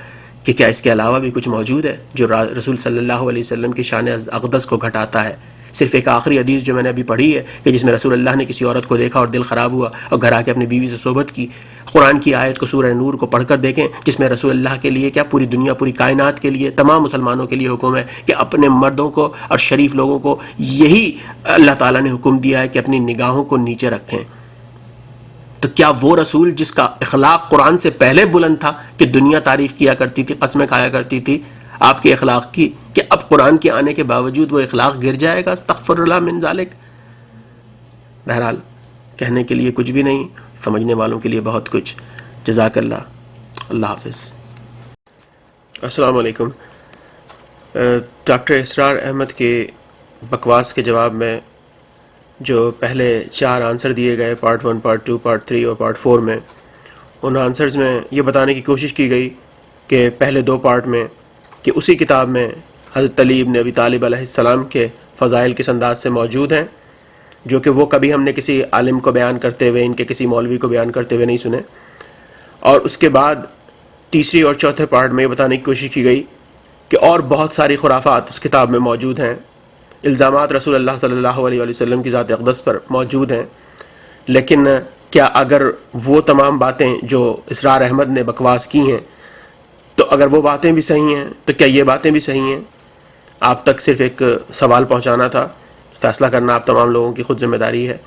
[SPEAKER 1] کہ کیا اس کے علاوہ بھی کچھ موجود ہے جو رسول صلی اللہ علیہ وسلم کی شان اقدس کو گھٹاتا ہے. صرف ایک آخری حدیث جو میں نے ابھی پڑھی ہے کہ جس میں رسول اللہ نے کسی عورت کو دیکھا اور دل خراب ہوا اور گھر آ کے اپنی بیوی سے صحبت کی. قرآن کی آیت کو سورہ نور کو پڑھ کر دیکھیں جس میں رسول اللہ کے لیے کیا پوری دنیا پوری کائنات کے لیے تمام مسلمانوں کے لیے حکم ہے کہ اپنے مردوں کو اور شریف لوگوں کو یہی اللہ تعالیٰ نے حکم دیا ہے کہ اپنی نگاہوں کو نیچے رکھیں. تو کیا وہ رسول جس کا اخلاق قرآن سے پہلے بلند تھا کہ دنیا تعریف کیا کرتی تھی، قسمیں کھایا کرتی تھی آپ کے اخلاق کی، کہ اب قرآن کے آنے کے باوجود وہ اخلاق گر جائے گا؟ استغفر اللہ من ذالک۔ بہرحال کہنے کے لیے کچھ بھی نہیں، سمجھنے والوں کے لیے بہت کچھ۔ جزاک اللہ، اللہ حافظ۔ السلام علیکم۔ ڈاکٹر اسرار احمد کے بکواس کے جواب میں جو پہلے 4 آنسر دیے گئے، پارٹ 1، پارٹ 2، پارٹ 3 اور پارٹ 4 میں، ان آنسرز میں یہ بتانے کی کوشش کی گئی کہ پہلے 2 پارٹ میں کہ اسی کتاب میں حضرت علی بن ابی طالب علیہ السلام کے فضائل کس انداز سے موجود ہیں، جو کہ وہ کبھی ہم نے کسی عالم کو بیان کرتے ہوئے، ان کے کسی مولوی کو بیان کرتے ہوئے نہیں سنے۔ اور اس کے بعد تیسری اور چوتھے پارٹ میں یہ بتانے کی کوشش کی گئی کہ اور بہت ساری خرافات اس کتاب میں موجود ہیں، الزامات رسول اللہ صلی اللہ علیہ وآلہ وسلم کی ذات اقدس پر موجود ہیں، لیکن کیا اگر وہ تمام باتیں جو اسرار احمد نے بکواس کی ہیں، تو اگر وہ باتیں بھی صحیح ہیں تو کیا یہ باتیں بھی صحیح ہیں؟ آپ تک صرف ایک سوال پہنچانا تھا، فیصلہ کرنا آپ تمام لوگوں کی خود ذمہ داری ہے۔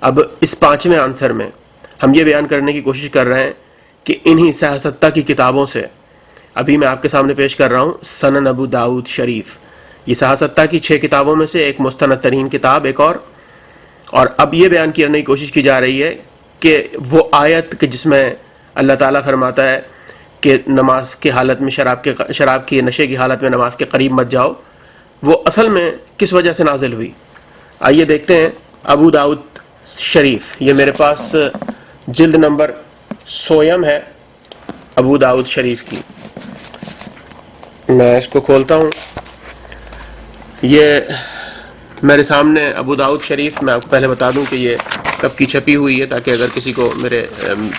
[SPEAKER 1] اب اس 5ویں آنسر میں ہم یہ بیان کرنے کی کوشش کر رہے ہیں کہ انہی سیاستہ کی کتابوں سے، ابھی میں آپ کے سامنے پیش کر رہا ہوں سنن ابو داؤد شریف، یہ سیاستہ کی 6 کتابوں میں سے ایک مستند ترین کتاب، ایک اور اب یہ بیان کرنے کی کوشش کی جا رہی ہے کہ وہ آیت کہ جس میں اللہ تعالیٰ فرماتا ہے کہ نماز کی حالت میں شراب کی نشے کی حالت میں نماز کے قریب مت جاؤ، وہ اصل میں کس وجہ سے نازل ہوئی۔ آئیے دیکھتے ہیں ابو داؤد شریف، یہ میرے پاس جلد نمبر 100 ہے ابو داؤد شریف کی، میں اس کو کھولتا ہوں۔ یہ میرے سامنے ابو داؤد شریف، میں آپ کو پہلے بتا دوں کہ یہ کب کی چھپی ہوئی ہے تاکہ اگر کسی کو میرے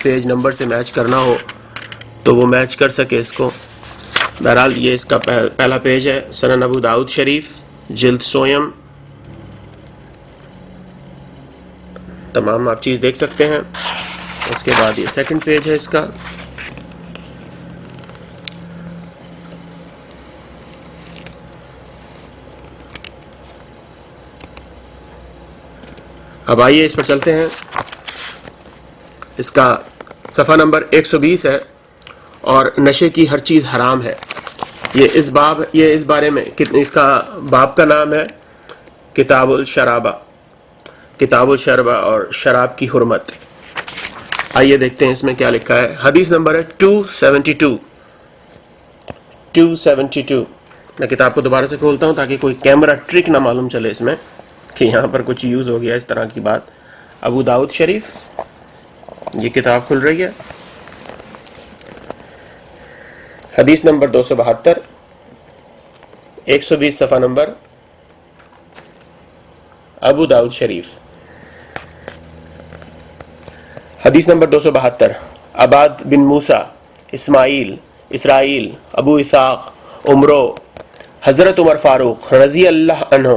[SPEAKER 1] پیج نمبر سے میچ کرنا ہو تو وہ میچ کر سکے اس کو۔ بہرحال یہ اس کا پہلا پیج ہے، سنن ابو داؤد شریف، جلد 100، تمام آپ چیز دیکھ سکتے ہیں۔ اس کے بعد یہ سیکنڈ پیج ہے اس کا، اب آئیے اس پر چلتے ہیں۔ اس کا صفحہ نمبر 120 ہے، اور نشے کی ہر چیز حرام ہے۔ یہ اس بارے میں اس کا باب کا نام ہے کتاب الشرابہ اور شراب کی حرمت۔ آئیے دیکھتے ہیں اس میں کیا لکھا ہے۔ حدیث نمبر ہے 272۔ میں کتاب کو دوبارہ سے کھولتا ہوں تاکہ کوئی کیمرہ ٹرک نہ معلوم چلے اس میں کہ یہاں پر کچھ یوز ہو گیا اس طرح کی بات۔ ابو داؤد شریف، یہ کتاب کھل رہی ہے، حدیث نمبر 272، 120 صفحہ نمبر، ابو داؤد شریف، حدیث نمبر 272۔ عباد بن موسیٰ، اسرائیل، ابو اسحاق، عمرو، حضرت عمر فاروق رضی اللہ عنہ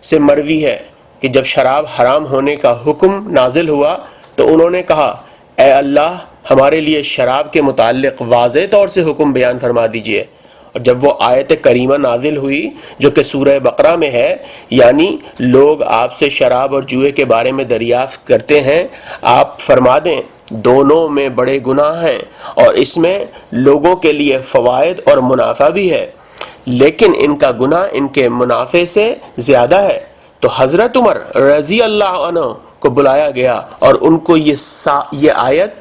[SPEAKER 1] سے مروی ہے کہ جب شراب حرام ہونے کا حکم نازل ہوا تو انہوں نے کہا، اے اللہ ہمارے لیے شراب کے متعلق واضح طور سے حکم بیان فرما دیجئے۔ اور جب وہ آیت کریمہ نازل ہوئی جو کہ سورہ بقرہ میں ہے، یعنی لوگ آپ سے شراب اور جوئے کے بارے میں دریافت کرتے ہیں، آپ فرما دیں دونوں میں بڑے گناہ ہیں اور اس میں لوگوں کے لیے فوائد اور منافع بھی ہے، لیکن ان کا گناہ ان کے منافع سے زیادہ ہے۔ تو حضرت عمر رضی اللہ عنہ کو بلایا گیا اور ان کو یہ آیت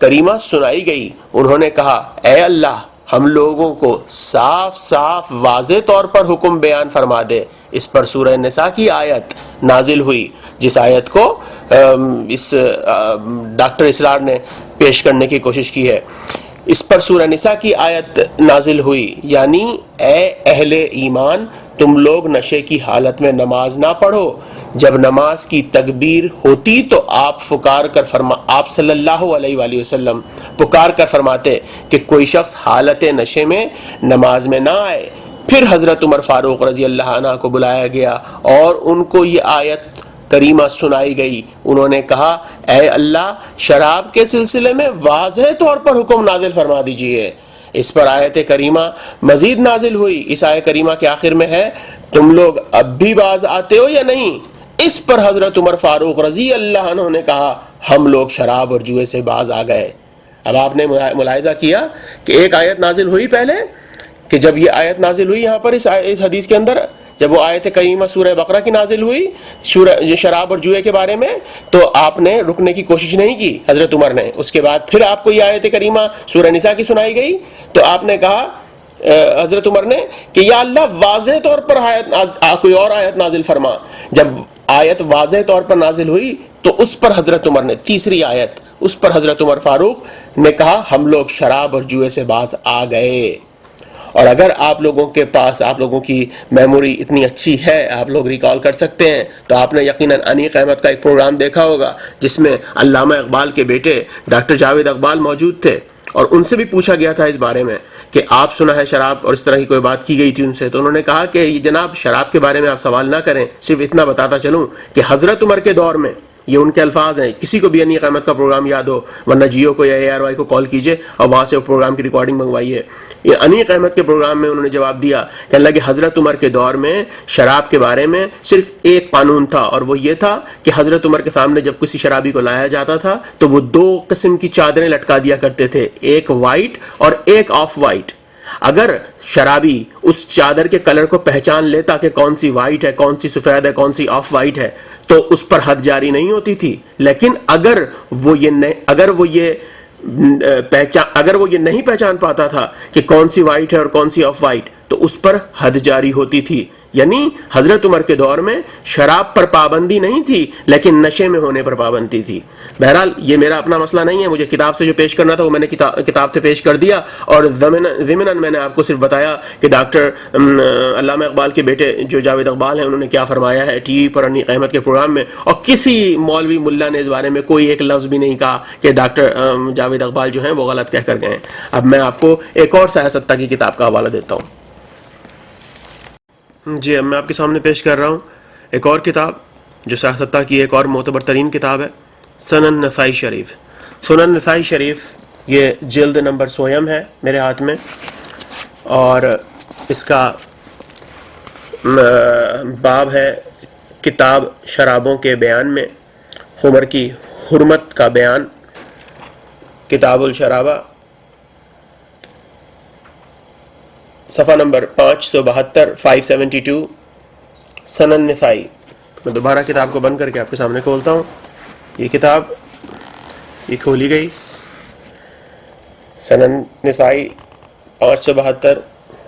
[SPEAKER 1] کریمہ سنائی گئی۔ انہوں نے کہا، اے اللہ ہم لوگوں کو صاف واضح طور پر حکم بیان فرما دے۔ اس پر سورہ نساء کی آیت نازل ہوئی، جس آیت کو اس ڈاکٹر اسرار نے پیش کرنے کی کوشش کی ہے۔ اس پر سورہ نساء کی آیت نازل ہوئی، یعنی اے اہل ایمان تم لوگ نشے کی حالت میں نماز نہ پڑھو، جب نماز کی تکبیر ہوتی تو آپ صلی اللہ علیہ وآلہ وسلم پکار کر فرماتے کہ کوئی شخص حالت نشے میں نماز میں نہ آئے۔ پھر حضرت عمر فاروق رضی اللہ عنہ کو بلایا گیا اور ان کو یہ آیت کریمہ سنائی گئی۔ انہوں نے کہا، اے اللہ شراب کے سلسلے میں واضح طور پر حکم نازل فرما دیجئے۔ اس پر آیت کریمہ مزید نازل ہوئی۔ اس آیت کریمہ کے آخر میں ہے، تم لوگ اب بھی باز آتے ہو یا نہیں؟ اس پر حضرت عمر فاروق رضی اللہ عنہ نے کہا، ہم لوگ شراب اور جوئے سے باز آ گئے. اب آپ نے ملاحظہ کیا کہ ایک آیت نازل ہوئی پہلے، کہ جب یہ آیت نازل ہوئی یہاں پر اس حدیث کے اندر، جب وہ آیت کریمہ سورہ بقرہ کی نازل ہوئی شراب اور جوئے کے بارے میں، تو آپ نے رکنے کی کوشش نہیں کی حضرت عمر نے. اس کے بعد پھر آپ کو یہ آیت کریمہ سورہ نساء کی سنائی گئی تو آپ نے کہا حضرت عمر نے کہ یا اللہ واضح طور پر کوئی اور آیت نازل فرما. جب آیت واضح طور پر نازل ہوئی تو اس پر حضرت عمر نے، تیسری آیت، اس پر حضرت عمر فاروق نے کہا ہم لوگ شراب اور جوئے سے باز آ گئے. اور اگر آپ لوگوں کے پاس، آپ لوگوں کی میموری اتنی اچھی ہے، آپ لوگ ریکال کر سکتے ہیں، تو آپ نے یقیناً انیق احمد کا ایک پروگرام دیکھا ہوگا جس میں علامہ اقبال کے بیٹے ڈاکٹر جاوید اقبال موجود تھے، اور ان سے بھی پوچھا گیا تھا اس بارے میں کہ آپ سنا ہے شراب اور اس طرح کی کوئی بات کی گئی تھی ان سے. تو انہوں نے کہا کہ یہ جناب شراب کے بارے میں آپ سوال نہ کریں، صرف اتنا بتاتا چلوں کہ حضرت عمر کے دور میں، یہ ان کے الفاظ ہیں، کسی کو بھی انیق احمد کا پروگرام یاد ہو ورنہ جیو کو یا ARY کو کال کیجئے اور وہاں سے وہ پروگرام کی ریکارڈنگ منگوائیے. یہ انیق احمد کے پروگرام میں انہوں نے جواب دیا کہ اللہ کے حضرت عمر کے دور میں شراب کے بارے میں صرف ایک قانون تھا، اور وہ یہ تھا کہ حضرت عمر کے سامنے جب کسی شرابی کو لایا جاتا تھا تو وہ 2 قسم کی چادریں لٹکا دیا کرتے تھے، ایک وائٹ اور ایک آف وائٹ. اگر شرابی اس چادر کے کلر کو پہچان لیتا کہ کون سی وائٹ ہے، کون سی سفید ہے، کون سی آف وائٹ ہے، تو اس پر حد جاری نہیں ہوتی تھی. لیکن اگر وہ یہ نہیں پہچان پاتا تھا کہ کون سی وائٹ ہے اور کون سی آف وائٹ، تو اس پر حد جاری ہوتی تھی. یعنی حضرت عمر کے دور میں شراب پر پابندی نہیں تھی لیکن نشے میں ہونے پر پابندی تھی. بہرحال یہ میرا اپنا مسئلہ نہیں ہے، مجھے کتاب سے جو پیش کرنا تھا وہ میں نے کتاب سے پیش کر دیا، اور ضمناً میں نے آپ کو صرف بتایا کہ ڈاکٹر علامہ اقبال کے بیٹے جو جاوید اقبال ہیں انہوں نے کیا فرمایا ہے ٹی وی پر انیق احمد کے پروگرام میں. اور کسی مولوی ملا نے اس بارے میں کوئی ایک لفظ بھی نہیں کہا کہ ڈاکٹر جاوید اقبال جو ہیں وہ غلط کہہ کر گئے. اب میں آپ کو ایک اور سیاستہ کی کتاب کا حوالہ دیتا ہوں. جی اب میں آپ کے سامنے پیش کر رہا ہوں ایک اور کتاب جو سیاستہ کی ایک اور معتبر ترین کتاب ہے، سنن نسائی شریف. سنن نسائی شریف یہ جلد نمبر 100 ہے میرے ہاتھ میں، اور اس کا باب ہے کتاب شرابوں کے بیان میں، خمر کی حرمت کا بیان، کتاب الشرابہ، صفحہ نمبر 572 572. سنن نسائی. میں دوبارہ کتاب کو بند کر کے آپ کے سامنے کھولتا ہوں. یہ کتاب یہ کھولی گئی، سنن نسائی 572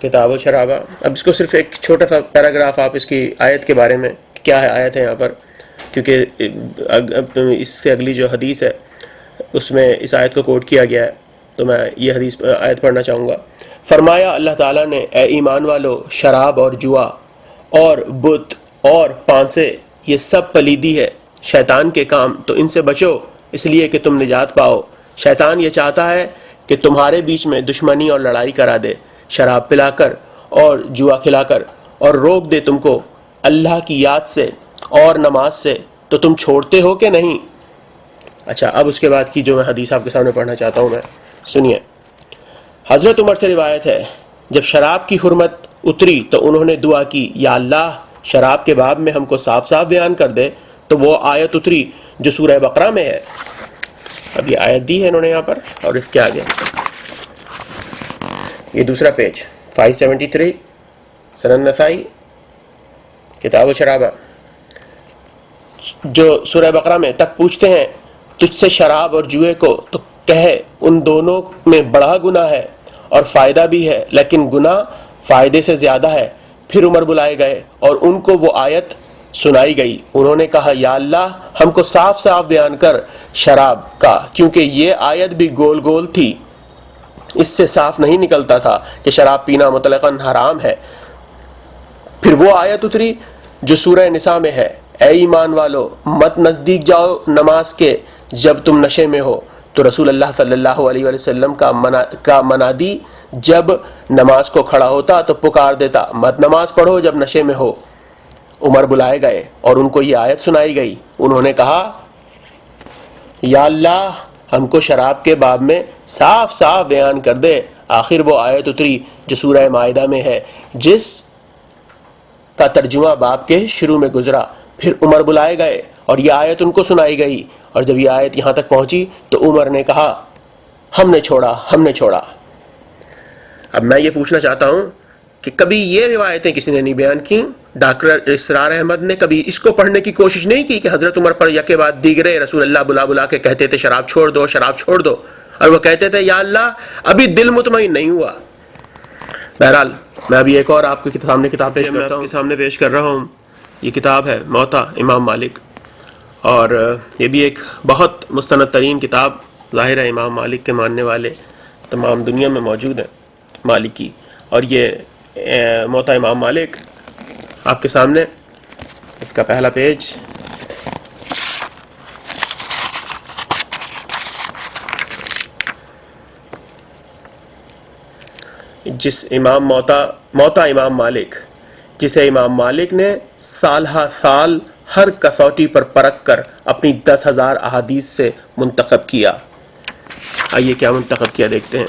[SPEAKER 1] کتاب الشرابہ. اب اس کو صرف ایک چھوٹا سا پیراگراف آپ اس کی آیت کے بارے میں، کیا ہے آیت ہے یہاں پر، کیونکہ اس سے اگلی جو حدیث ہے اس میں اس آیت کو کوٹ کیا گیا ہے، تو میں یہ حدیث آیت پڑھنا چاہوں گا. فرمایا اللہ تعالیٰ نے اے ایمان والو، شراب اور جوا اور بت اور پانسے یہ سب پلیدی ہے، شیطان کے کام، تو ان سے بچو اس لیے کہ تم نجات پاؤ. شیطان یہ چاہتا ہے کہ تمہارے بیچ میں دشمنی اور لڑائی کرا دے، شراب پلا کر اور جوا کھلا کر، اور روک دے تم کو اللہ کی یاد سے اور نماز سے، تو تم چھوڑتے ہو کہ نہیں. اچھا اب اس کے بعد کی جو میں حدیث آپ کے سامنے پڑھنا چاہتا ہوں، میں سنیے. حضرت عمر سے روایت ہے جب شراب کی حرمت اتری تو انہوں نے دعا کی یا اللہ شراب کے باب میں ہم کو صاف صاف بیان کر دے. تو وہ آیت اتری جو سورہ بقرہ میں ہے. اب یہ آیت دی ہے انہوں نے یہاں پر، اور اس کے آگے یہ دوسرا پیج 573 سنن نسائی کتاب الشرابہ، جو سورہ بقرہ میں تک پوچھتے ہیں تجھ سے شراب اور جوئے کو، تو کہے ان دونوں میں بڑا گناہ ہے اور فائدہ بھی ہے، لیکن گناہ فائدے سے زیادہ ہے. پھر عمر بلائے گئے اور ان کو وہ آیت سنائی گئی. انہوں نے کہا یا اللہ ہم کو صاف صاف بیان کر شراب کا، کیونکہ یہ آیت بھی گول گول تھی، اس سے صاف نہیں نکلتا تھا کہ شراب پینا مطلقاً حرام ہے. پھر وہ آیت اتری جو سورہ نساء میں ہے، اے ایمان والو مت نزدیک جاؤ نماز کے جب تم نشے میں ہو. تو رسول اللہ صلی اللہ علیہ وسلم کا منادی جب نماز کو کھڑا ہوتا تو پکار دیتا مت نماز پڑھو جب نشے میں ہو. عمر بلائے گئے اور ان کو یہ آیت سنائی گئی. انہوں نے کہا یا اللہ ہم کو شراب کے باب میں صاف صاف بیان کر دے. آخر وہ آیت اتری جو سورہ مائدہ میں ہے، جس کا ترجمہ باب کے شروع میں گزرا. پھر عمر بلائے گئے اور یہ آیت ان کو سنائی گئی، اور جب یہ آیت یہاں تک پہنچی تو عمر نے کہا ہم نے چھوڑا. اب میں یہ پوچھنا چاہتا ہوں کہ کبھی یہ روایتیں کسی نے نہیں بیان کی؟ ڈاکٹر اسرار احمد نے کبھی اس کو پڑھنے کی کوشش نہیں کی کہ حضرت عمر پر یکے بعد دیگرے رسول اللہ بلا کے کہتے تھے شراب چھوڑ دو، اور وہ کہتے تھے یا اللہ ابھی دل مطمئن نہیں ہوا. بہرحال میں ابھی ایک اور آپ کے سامنے کتاب پیش کر رہا ہوں. یہ کتاب ہے موطا امام مالک، اور یہ بھی ایک بہت مستند ترین کتاب. ظاہر ہے امام مالک کے ماننے والے تمام دنیا میں موجود ہیں مالکی. اور یہ موطا امام مالک آپ کے سامنے، اس کا پہلا پیج جس موطا امام مالک، جسے امام مالک نے سال ہا سال ہر کسوٹی پر پرکھ کر اپنی 10,000 احادیث سے منتخب کیا. آئیے کیا منتخب کیا دیکھتے ہیں.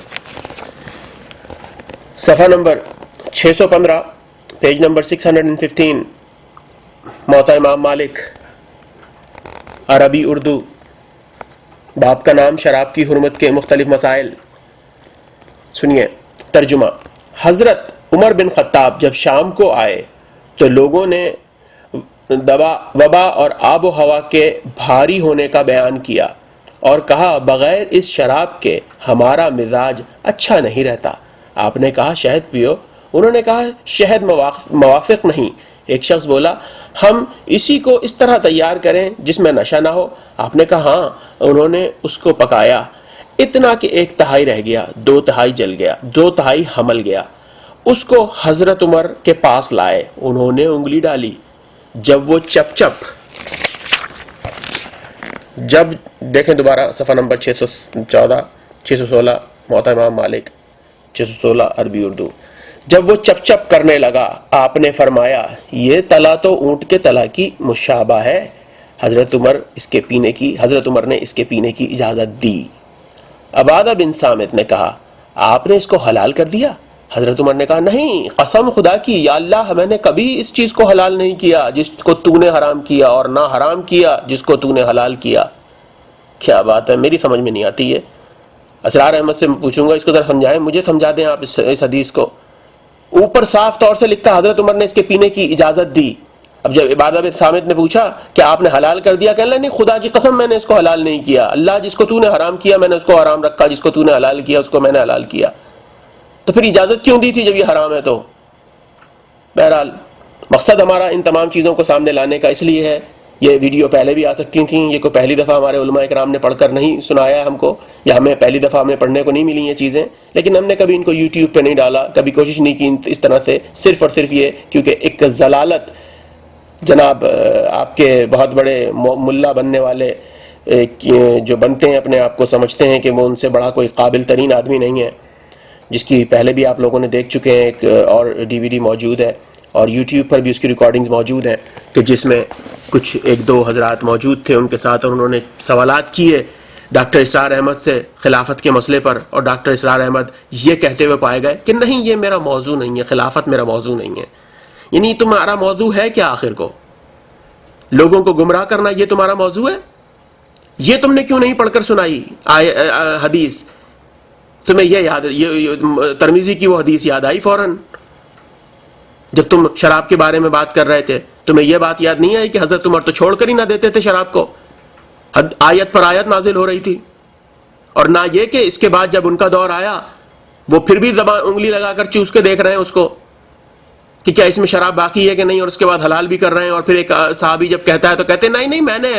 [SPEAKER 1] صفحہ نمبر 615، پیج نمبر 615، موطا امام مالک، عربی اردو. باب کا نام شراب کی حرمت کے مختلف مسائل. سنیے ترجمہ. حضرت عمر بن خطاب جب شام کو آئے تو لوگوں نے وبا اور آب و ہوا کے بھاری ہونے کا بیان کیا اور کہا بغیر اس شراب کے ہمارا مزاج اچھا نہیں رہتا. آپ نے کہا شہد پیو. انہوں نے کہا شہد موافق نہیں. ایک شخص بولا ہم اسی کو اس طرح تیار کریں جس میں نشہ نہ ہو. آپ نے کہا ہاں. انہوں نے اس کو پکایا اتنا کہ 1/3 رہ گیا، 2/3 جل گیا، 2/3 حمل گیا. اس کو حضرت عمر کے پاس لائے. انہوں نے انگلی ڈالی. جب وہ جب دیکھیں دوبارہ صفحہ نمبر 616 موطا امام مالک، 616 عربی اردو. جب وہ چپ کرنے لگا آپ نے فرمایا یہ تلا تو اونٹ کے تلا کی مشابہ ہے. حضرت عمر نے اس کے پینے کی اجازت دی. عبادہ بن سامت نے کہا آپ نے اس کو حلال کر دیا؟ حضرت عمر نے کہا نہیں، قسم خدا کی یا اللہ میں نے کبھی اس چیز کو حلال نہیں کیا جس کو تو نے حرام کیا، اور نہ حرام کیا جس کو تو نے حلال کیا. کیا بات ہے، میری سمجھ میں نہیں آتی ہے. اسرار احمد سے پوچھوں گا اس کو ذرا سمجھائیں، مجھے سمجھا دیں آپ اس حدیث کو. اوپر صاف طور سے لکھا حضرت عمر نے اس کے پینے کی اجازت دی. اب جب عبادہ بن سامت نے پوچھا کہ آپ نے حلال کر دیا، کہنے لگا نہیں خدا کی قسم میں نے اس کو حلال نہیں کیا. اللہ جس کو تو نے حرام کیا میں نے اس کو حرام رکھا، جس کو تو نے حلال کیا اس کو میں نے حلال کیا. تو پھر اجازت کیوں دی تھی جب یہ حرام ہے تو؟ بہرحال مقصد ہمارا ان تمام چیزوں کو سامنے لانے کا اس لیے ہے. یہ ویڈیو پہلے بھی آ سکتی تھیں، یہ کوئی پہلی دفعہ ہمارے علماء کرام نے پڑھ کر نہیں سنایا ہے ہم کو، یا ہمیں پہلی دفعہ ہمیں پڑھنے کو نہیں ملی یہ چیزیں، لیکن ہم نے کبھی ان کو یوٹیوب پہ نہیں ڈالا، کبھی کوشش نہیں کی اس طرح سے، صرف اور صرف یہ کیونکہ ایک ضلالت جناب آپ کے بہت بڑے ملا بننے والے جو بنتے ہیں اپنے آپ کو سمجھتے ہیں کہ وہ ان سے بڑا کوئی قابل ترین آدمی نہیں ہے، جس کی پہلے بھی آپ لوگوں نے دیکھ چکے ہیں. ایک اور DVD موجود ہے اور یوٹیوب پر بھی اس کی ریکارڈنگز موجود ہیں کہ جس میں کچھ 1-2 حضرات موجود تھے ان کے ساتھ، اور انہوں نے سوالات کیے ڈاکٹر اسرار احمد سے خلافت کے مسئلے پر، اور ڈاکٹر اسرار احمد یہ کہتے ہوئے پائے گئے کہ نہیں یہ میرا موضوع نہیں ہے، خلافت میرا موضوع نہیں ہے. یعنی تمہارا موضوع ہے کیا آخر کو؟ لوگوں کو گمراہ کرنا یہ تمہارا موضوع ہے؟ یہ تم نے کیوں نہیں پڑھ کر سنائی حدیث؟ تمہیں یہ ترمذی کی وہ حدیث یاد آئی فوراً جب تم شراب کے بارے میں بات کر رہے تھے؟ تمہیں یہ بات یاد نہیں آئی کہ حضرت عمر تو چھوڑ کر ہی نہ دیتے تھے شراب کو، آیت پر آیت نازل ہو رہی تھی. اور نہ یہ کہ اس کے بعد جب ان کا دور آیا وہ پھر بھی انگلی لگا کر چوس کے دیکھ رہے ہیں اس کو کہ کیا اس میں شراب باقی ہے کہ نہیں، اور اس کے بعد حلال بھی کر رہے ہیں. اور پھر ایک صحابی جب کہتا ہے تو کہتے ہیں نہیں میں نے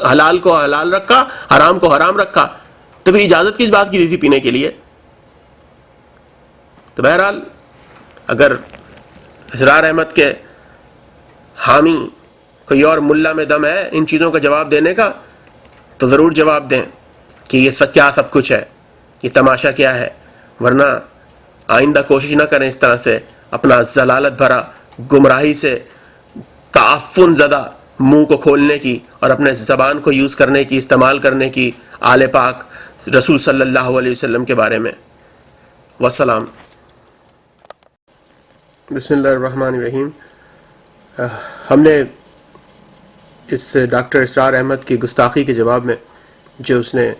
[SPEAKER 1] حلال کو حلال رکھا، حرام کو حرام رکھا. تو پھر اجازت کس بات کی دی تھی پینے کے لیے؟ تو بہرحال اگر اسرار احمد کے حامی کوئی اور ملا میں دم ہے ان چیزوں کا جواب دینے کا تو ضرور جواب دیں کہ یہ کیا سب کچھ ہے، یہ تماشا کیا ہے. ورنہ آئندہ کوشش نہ کریں اس طرح سے اپنا ضلالت بھرا گمراہی سے تعفن زدہ منہ کو کھولنے کی اور اپنے زبان کو یوز کرنے کی، استعمال کرنے کی آل پاک رسول صلی اللہ علیہ وسلم کے بارے میں. والسلام. بسم اللہ الرحمن الرحیم. ہم نے اس ڈاکٹر اسرار احمد کی گستاخی کے جواب میں جو اس نے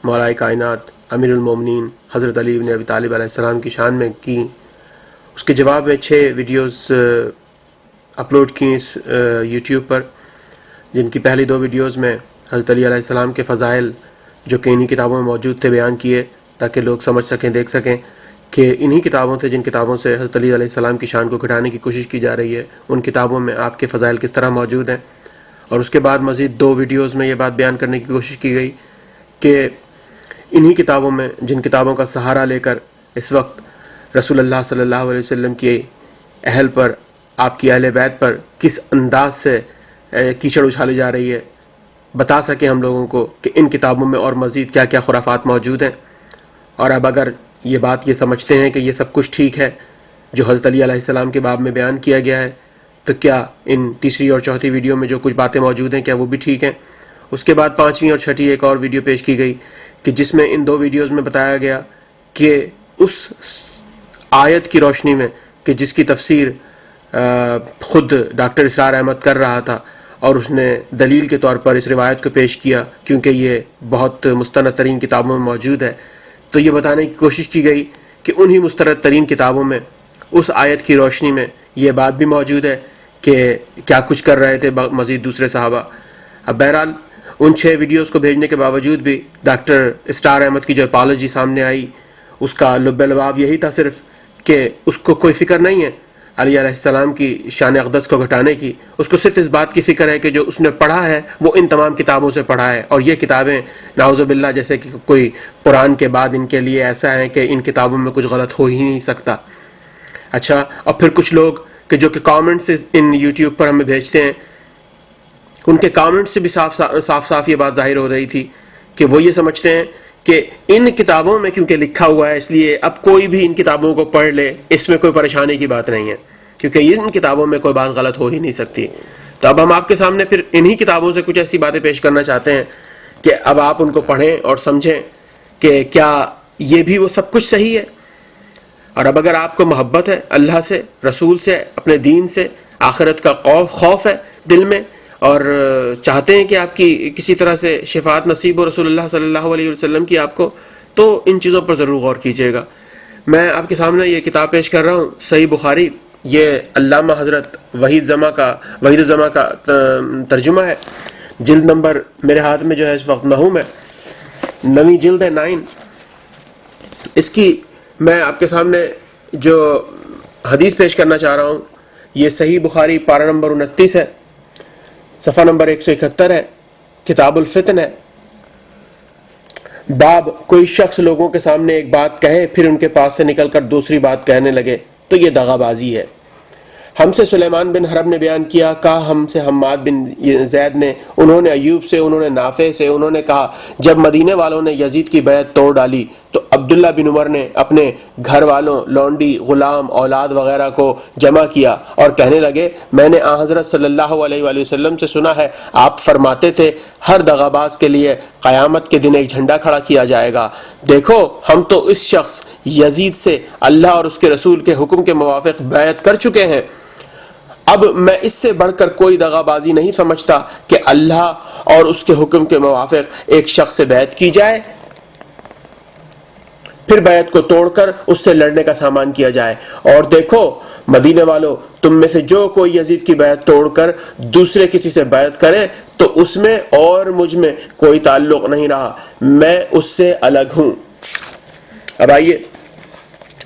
[SPEAKER 1] مولائے کائنات امیر المومنین حضرت علی بن ابی طالب علیہ السلام کی شان میں کی، اس کے جواب میں 6 ویڈیوز اپلوڈ کی اس یوٹیوب پر، جن کی پہلی 2 ویڈیوز میں حضرت علی علیہ السلام کے فضائل جو کہ انہی کتابوں میں موجود تھے بیان کیے، تاکہ لوگ سمجھ سکیں، دیکھ سکیں کہ انہی کتابوں سے، جن کتابوں سے حضرت علی علیہ السلام کی شان کو گھٹانے کی کوشش کی جا رہی ہے، ان کتابوں میں آپ کے فضائل کس طرح موجود ہیں۔ اور اس کے بعد مزید 2 ویڈیوز میں یہ بات بیان کرنے کی کوشش کی گئی کہ انہی کتابوں میں، جن کتابوں کا سہارا لے کر اس وقت رسول اللہ صلی اللہ علیہ وسلم کی اہل پر، آپ کی اہل بیت پر کس انداز سے کیچڑ اچھالی جا رہی ہے، بتا سکیں ہم لوگوں کو کہ ان کتابوں میں اور مزید کیا کیا خرافات موجود ہیں۔ اور اب اگر یہ بات یہ سمجھتے ہیں کہ یہ سب کچھ ٹھیک ہے جو حضرت علی علیہ السلام کے باب میں بیان کیا گیا ہے، تو کیا ان تیسری اور چوتھی ویڈیو میں جو کچھ باتیں موجود ہیں کیا وہ بھی ٹھیک ہیں؟ اس کے بعد 5ویں اور 6ٹھی ایک اور ویڈیو پیش کی گئی کہ جس میں ان 2 ویڈیوز میں بتایا گیا کہ اس آیت کی روشنی میں کہ جس کی تفسیر خود ڈاکٹر اسرار احمد کر رہا تھا، اور اس نے دلیل کے طور پر اس روایت کو پیش کیا کیونکہ یہ بہت مستند ترین کتابوں میں موجود ہے، تو یہ بتانے کی کوشش کی گئی کہ انہی مستند ترین کتابوں میں اس آیت کی روشنی میں یہ بات بھی موجود ہے کہ کیا کچھ کر رہے تھے مزید دوسرے صحابہ۔ اب بہرحال ان 6 ویڈیوز کو بھیجنے کے باوجود بھی ڈاکٹر اسرار احمد کی جو اپالوجی سامنے آئی، اس کا لب لباب یہی تھا صرف کہ اس کو کوئی فکر نہیں ہے علی علیہ السلام کی شان اقدس کو گھٹانے کی، اس کو صرف اس بات کی فکر ہے کہ جو اس نے پڑھا ہے وہ ان تمام کتابوں سے پڑھا ہے، اور یہ کتابیں نعوذ باللہ جیسے کہ کوئی قرآن کے بعد ان کے لیے ایسا ہے کہ ان کتابوں میں کچھ غلط ہو ہی نہیں سکتا۔ اچھا، اور پھر کچھ لوگ کہ جو کہ کامنٹس ان یوٹیوب پر ہمیں بھیجتے ہیں، ان کے کامنٹ سے بھی صاف یہ بات ظاہر ہو رہی تھی کہ وہ یہ سمجھتے ہیں کہ ان کتابوں میں کیونکہ لکھا ہوا ہے اس لیے اب کوئی بھی ان کتابوں کو پڑھ لے، اس میں کوئی پریشانی کی بات نہیں ہے، کیونکہ ان کتابوں میں کوئی بات غلط ہو ہی نہیں سکتی۔ تو اب ہم آپ کے سامنے پھر انہی کتابوں سے کچھ ایسی باتیں پیش کرنا چاہتے ہیں کہ اب آپ ان کو پڑھیں اور سمجھیں کہ کیا یہ بھی وہ سب کچھ صحیح ہے۔ اور اب اگر آپ کو محبت ہے اللہ سے، رسول سے، اپنے دین سے، آخرت کا خوف ہے دل میں، اور چاہتے ہیں کہ آپ کی کسی طرح سے شفاعت نصیب ہو رسول اللہ صلی اللہ علیہ وسلم کی آپ کو، تو ان چیزوں پر ضرور غور کیجیے گا۔ میں آپ کے سامنے یہ کتاب پیش کر رہا ہوں، صحیح بخاری، یہ علامہ حضرت وحید الزماں کا ترجمہ ہے، جلد نمبر میرے ہاتھ میں جو ہے اس وقت 9 ہے، 9ویں جلد ہے 9۔ اس کی میں آپ کے سامنے جو حدیث پیش کرنا چاہ رہا ہوں، یہ صحیح بخاری پارہ نمبر 29 ہے، صفحہ نمبر 171 ہے، کتاب الفتن ہے۔ باب کوئی شخص لوگوں کے سامنے ایک بات کہے پھر ان کے پاس سے نکل کر دوسری بات کہنے لگے تو یہ دغا بازی ہے۔ ہم سے سلیمان بن حرب نے بیان کیا، کہا ہم سے حماد بن زید نے، انہوں نے ایوب سے، انہوں نے نافع سے، انہوں نے کہا جب مدینے والوں نے یزید کی بیعت توڑ ڈالی تو عبداللہ بن عمر نے اپنے گھر والوں، لونڈی، غلام، اولاد وغیرہ کو جمع کیا اور کہنے لگے میں نے آن حضرت صلی اللہ علیہ وآلہ وسلم سے سنا ہے، آپ فرماتے تھے ہر دغاباز کے لیے قیامت کے دن ایک جھنڈا کھڑا کیا جائے گا۔ دیکھو ہم تو اس شخص یزید سے اللہ اور اس کے رسول کے حکم کے موافق بیعت کر چکے ہیں، اب میں اس سے بڑھ کر کوئی دغا بازی نہیں سمجھتا کہ اللہ اور اس کے حکم کے موافق ایک شخص سے بیعت کی جائے، پھر بیعت کو توڑ کر اس سے لڑنے کا سامان کیا جائے۔ اور دیکھو مدینے والوں، تم میں سے جو کوئی یزید کی بیعت توڑ کر دوسرے کسی سے بیعت کرے تو اس میں اور مجھ میں کوئی تعلق نہیں رہا، میں اس سے الگ ہوں۔ اب آئیے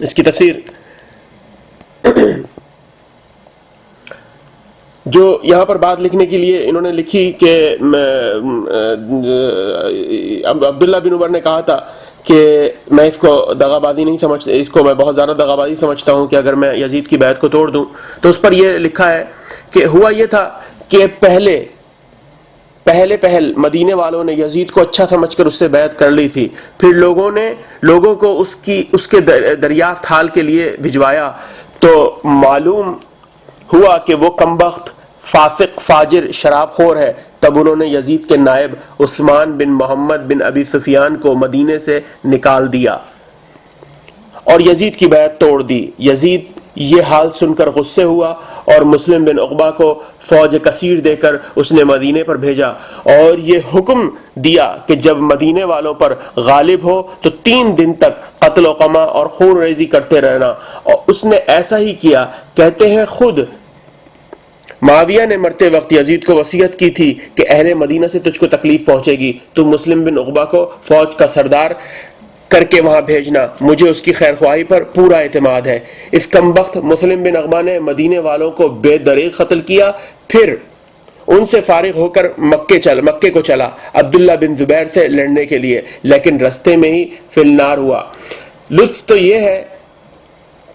[SPEAKER 1] اس کی تفسیر۔ جو یہاں پر بات لکھنے کے لیے انہوں نے لکھی کہ عبداللہ بن عمر نے کہا تھا کہ میں اس کو دغا بازی نہیں سمجھتا، اس کو میں بہت زیادہ دغا بازی سمجھتا ہوں کہ اگر میں یزید کی بیعت کو توڑ دوں، تو اس پر یہ لکھا ہے کہ ہوا یہ تھا کہ پہل مدینے والوں نے یزید کو اچھا سمجھ کر اس سے بیعت کر لی تھی، پھر لوگوں کو اس کے دریافت حال کے لیے بھجوایا تو معلوم ہوا کہ وہ کمبخت، فاسق، فاجر، شراب خور ہے۔ تب انہوں نے یزید کے نائب عثمان بن محمد بن ابی سفیان کو مدینے سے نکال دیا اور یزید کی بیعت توڑ دی۔ یزید یہ حال سن کر غصے ہوا اور مسلم بن عقبہ کو فوج کثیر دے کر اس نے مدینے پر بھیجا اور یہ حکم دیا کہ جب مدینے والوں پر غالب ہو تو 3 دن تک قتل و قمع اور خون ریزی کرتے رہنا، اور اس نے ایسا ہی کیا۔ کہتے ہیں خود معاویہ نے مرتے وقت یزید کو وصیت کی تھی کہ اہل مدینہ سے تجھ کو تکلیف پہنچے گی، تو مسلم بن عقبہ کو فوج کا سردار کر کے وہاں بھیجنا، مجھے اس کی خیر خواہی پر پورا اعتماد ہے۔ اس کم وقت مسلم بن عقبہ نے مدینے والوں کو بے دریغ قتل کیا، پھر ان سے فارغ ہو کر مکے کو چلا عبداللہ بن زبیر سے لڑنے کے لیے، لیکن رستے میں ہی فی النار ہوا۔ لطف تو یہ ہے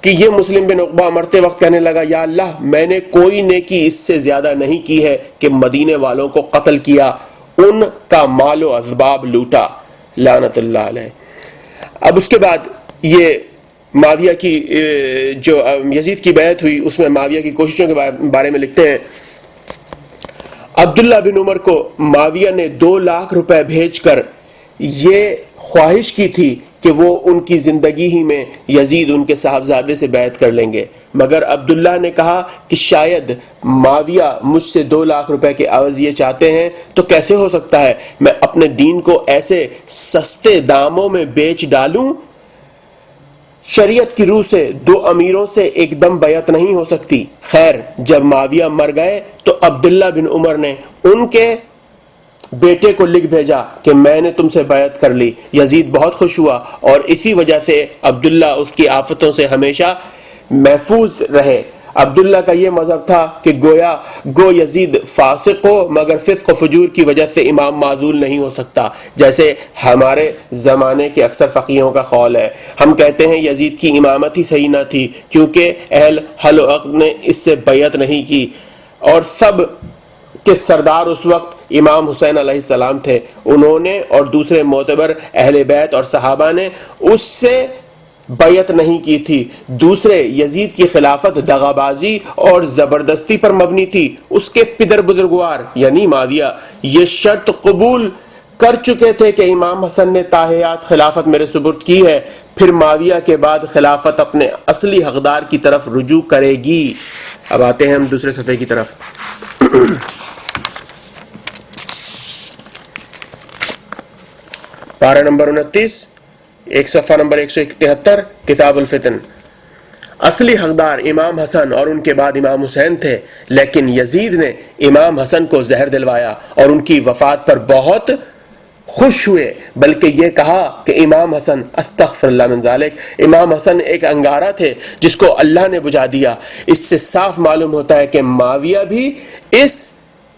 [SPEAKER 1] کہ یہ مسلم بن عقبہ مرتے وقت کہنے لگا، یا اللہ میں نے کوئی نیکی اس سے زیادہ نہیں کی ہے کہ مدینے والوں کو قتل کیا، ان کا مال و اسباب لوٹا، لعنت اللہ علیہ۔ اب اس کے بعد یہ معاویہ کی جو یزید کی بیعت ہوئی اس میں معاویہ کی کوششوں کے بارے میں لکھتے ہیں، عبداللہ بن عمر کو معاویہ نے 2 لاکھ روپے بھیج کر یہ خواہش کی تھی کہ وہ ان کی زندگی ہی میں یزید ان کے صاحبزادے سے بیعت کر لیں گے، مگر عبداللہ نے کہا کہ شاید معاویہ مجھ سے 2 لاکھ روپے کے عوض یہ چاہتے ہیں تو کیسے ہو سکتا ہے، میں اپنے دین کو ایسے سستے داموں میں بیچ ڈالوں؟ شریعت کی روح سے 2 امیروں سے ایک دم بیعت نہیں ہو سکتی۔ خیر جب معاویہ مر گئے تو عبداللہ بن عمر نے ان کے بیٹے کو لکھ بھیجا کہ میں نے تم سے بیعت کر لی۔ یزید بہت خوش ہوا اور اسی وجہ سے عبداللہ اس کی آفتوں سے ہمیشہ محفوظ رہے۔ عبداللہ کا یہ مذہب تھا کہ گو یزید فاسق ہو مگر فسق و فجور کی وجہ سے امام معزول نہیں ہو سکتا، جیسے ہمارے زمانے کے اکثر فقیہوں کا قول ہے۔ ہم کہتے ہیں یزید کی امامت ہی صحیح نہ تھی کیونکہ اہل حل و عقد نے اس سے بیعت نہیں کی، اور سب کے سردار اس وقت امام حسین علیہ السلام تھے، انہوں نے اور دوسرے معتبر اہل بیت اور صحابہ نے اس سے بیعت نہیں کی تھی۔ دوسرے یزید کی خلافت دغابازی اور زبردستی پر مبنی تھی۔ اس کے پدر بزرگوار یعنی معاویہ یہ شرط قبول کر چکے تھے کہ امام حسن نے تاحیات خلافت میرے سپرد کی ہے، پھر معاویہ کے بعد خلافت اپنے اصلی حقدار کی طرف رجوع کرے گی۔ اب آتے ہیں ہم دوسرے صفحے کی طرف۔ پارہ نمبر 29، ایک صفحہ نمبر 171، کتاب الفتن۔ اصلی حقدار امام حسن اور ان کے بعد امام حسین تھے، لیکن یزید نے امام حسن کو زہر دلوایا اور ان کی وفات پر بہت خوش ہوئے، بلکہ یہ کہا کہ امام حسن استغفر اللہ من ذالک، امام حسن ایک انگارہ تھے جس کو اللہ نے بجھا دیا۔ اس سے صاف معلوم ہوتا ہے کہ معاویہ بھی اس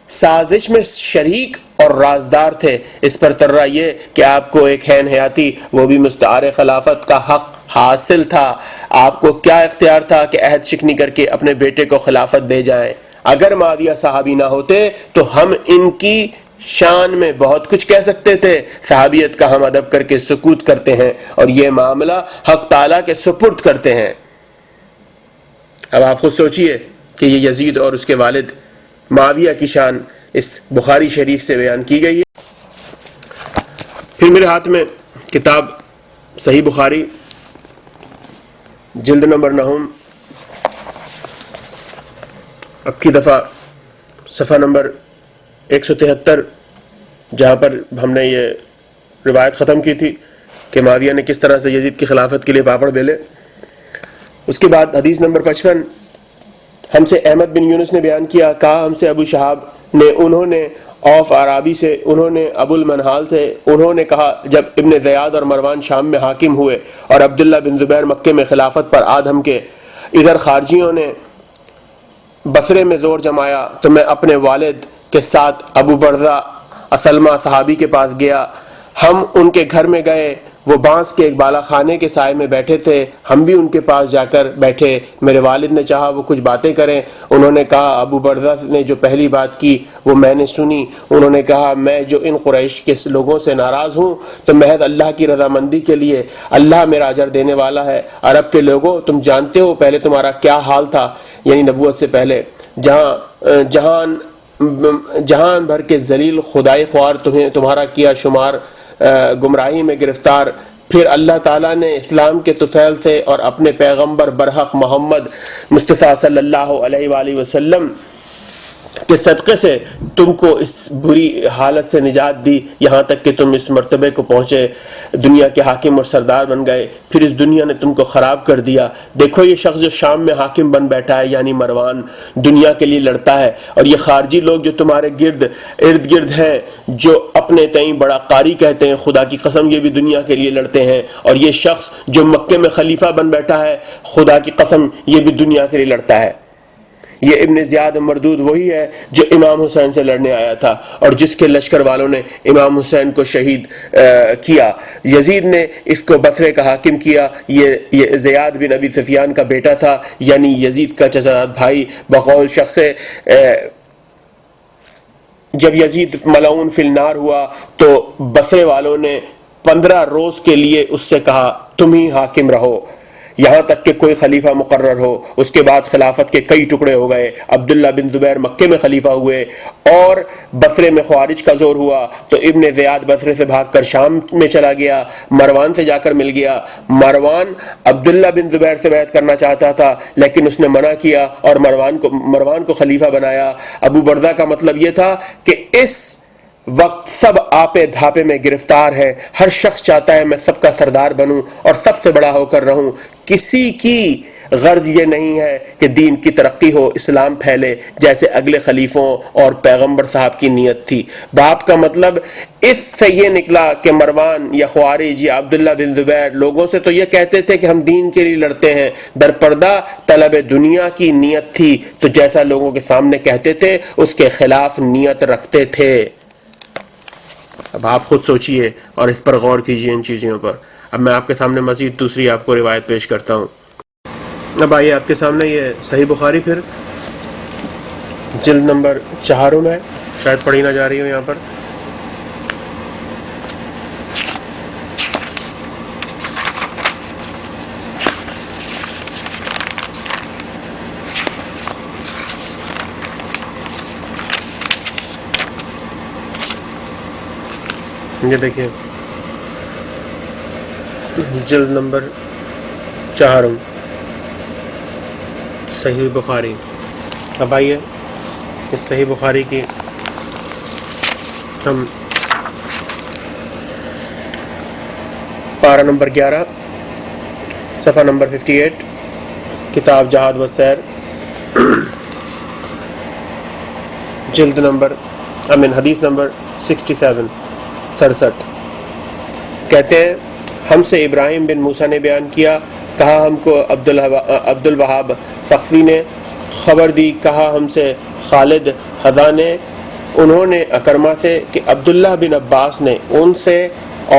[SPEAKER 1] سازش میں شریک اور رازدار تھے۔ اس پر ترہ یہ کہ آپ کو ایک ہین حیاتی وہ بھی مستعار خلافت کا حق حاصل تھا، آپ کو کیا اختیار تھا کہ عہد شکنی کر کے اپنے بیٹے کو خلافت دے جائیں؟ اگر معاویہ صحابی نہ ہوتے تو ہم ان کی شان میں بہت کچھ کہہ سکتے تھے، صحابیت کا ہم ادب کر کے سکوت کرتے ہیں اور یہ معاملہ حق تعالیٰ کے سپرد کرتے ہیں۔ اب آپ خود سوچئے کہ یہ یزید اور اس کے والد معاویہ کی شان اس بخاری شریف سے بیان کی گئی ہے۔ پھر میرے ہاتھ میں کتاب صحیح بخاری جلد نمبر 9، اب کی دفعہ صفحہ نمبر 173، جہاں پر ہم نے یہ روایت ختم کی تھی کہ معاویہ نے کس طرح سے یزید کی خلافت کے لیے پاپڑ بیلے۔ اس کے بعد حدیث نمبر 55، ہم سے احمد بن یونس نے بیان کیا، کہا ہم سے ابو شہاب نے، انہوں نے اوف عرابی سے، انہوں نے ابو المنحال سے، انہوں نے کہا جب ابن زیاد اور مروان شام میں حاکم ہوئے اور عبداللہ بن زبیر مکے میں خلافت پر آدھم کے، ادھر خارجیوں نے بصرے میں زور جمایا تو میں اپنے والد کے ساتھ ابو برزہ اسلمہ صحابی کے پاس گیا، ہم ان کے گھر میں گئے، وہ بانس کے ایک بالا خانے کے سائے میں بیٹھے تھے، ہم بھی ان کے پاس جا کر بیٹھے، میرے والد نے چاہا وہ کچھ باتیں کریں، انہوں نے کہا ابو برزہ نے جو پہلی بات کی وہ میں نے سنی، انہوں نے کہا میں جو ان قریش کے لوگوں سے ناراض ہوں تو محض اللہ کی رضامندی کے لیے، اللہ میرا اجر دینے والا ہے۔ عرب کے لوگوں تم جانتے ہو پہلے تمہارا کیا حال تھا، یعنی نبوت سے پہلے، جہان بھر کے ذلیل خدائی خوار تمہارا کیا شمار گمراہی میں گرفتار پھر اللہ تعالیٰ نے اسلام کے طفیل سے اور اپنے پیغمبر برحق محمد مصطفیٰ صلی اللہ علیہ وآلہ وسلم کے صدقے سے تم کو اس بری حالت سے نجات دی، یہاں تک کہ تم اس مرتبے کو پہنچے، دنیا کے حاکم اور سردار بن گئے۔ پھر اس دنیا نے تم کو خراب کر دیا۔ دیکھو یہ شخص جو شام میں حاکم بن بیٹھا ہے، یعنی مروان، دنیا کے لیے لڑتا ہے، اور یہ خارجی لوگ جو تمہارے ارد گرد ہیں، جو اپنے تئیں بڑا قاری کہتے ہیں، خدا کی قسم یہ بھی دنیا کے لیے لڑتے ہیں۔ اور یہ شخص جو مکے میں خلیفہ بن بیٹھا ہے، خدا کی قسم یہ بھی دنیا کے لیے لڑتا ہے۔ یہ ابن زیاد مردود وہی ہے جو امام حسین سے لڑنے آیا تھا اور جس کے لشکر والوں نے امام حسین کو شہید کیا۔ یزید نے اس کو بصرے کا حاکم کیا۔ یہ زیاد بن ابی سفیان کا بیٹا تھا، یعنی یزید کا چچا بھائی بقول شخص۔ جب یزید ملعون فی النار ہوا تو بصرے والوں نے 15 روز کے لیے اس سے کہا تم ہی حاکم رہو یہاں تک کہ کوئی خلیفہ مقرر ہو۔ اس کے بعد خلافت کے کئی ٹکڑے ہو گئے۔ عبداللہ بن زبیر مکے میں خلیفہ ہوئے اور بصرے میں خوارج کا زور ہوا تو ابن زیاد بصرے سے بھاگ کر شام میں چلا گیا، مروان سے جا کر مل گیا۔ مروان عبداللہ بن زبیر سے بیعت کرنا چاہتا تھا لیکن اس نے منع کیا اور مروان کو خلیفہ بنایا۔ ابو بردہ کا مطلب یہ تھا کہ اس وقت سب آپے دھاپے میں گرفتار ہے، ہر شخص چاہتا ہے میں سب کا سردار بنوں اور سب سے بڑا ہو کر رہوں۔ کسی کی غرض یہ نہیں ہے کہ دین کی ترقی ہو، اسلام پھیلے، جیسے اگلے خلیفوں اور پیغمبر صاحب کی نیت تھی۔ باپ کا مطلب اس سے یہ نکلا کہ مروان یا خوارج یا عبداللہ بن زبیر لوگوں سے تو یہ کہتے تھے کہ ہم دین کے لیے لڑتے ہیں، در پردہ طلب دنیا کی نیت تھی، تو جیسا لوگوں کے سامنے کہتے تھے اس کے خلاف نیت رکھتے تھے۔ اب آپ خود سوچئے اور اس پر غور کیجئے ان چیزوں پر۔ اب میں آپ کے سامنے مزید دوسری آپ کو روایت پیش کرتا ہوں۔ اب آئیے آپ کے سامنے یہ صحیح بخاری پھر جلد نمبر 4 میں، شاید پڑھی نہ جا رہی ہو یہاں پر۔ یہ دیکھیں جلد نمبر 4 صحیح بخاری۔ اب آئیے اس صحیح بخاری کی ہم پارہ نمبر 11 صفحہ نمبر 58 کتاب جہاد و سیر، جلد نمبر حدیث نمبر 67 کہتے ہیں ہم سے ابراہیم بن موسیٰ نے بیان کیا، کہا ہم کو عبد الوہاب ثقفی نے خبر دی، کہا ہم سے خالد حذا نے، انہوں نے اکرمہ سے کہ عبداللہ بن عباس نے ان سے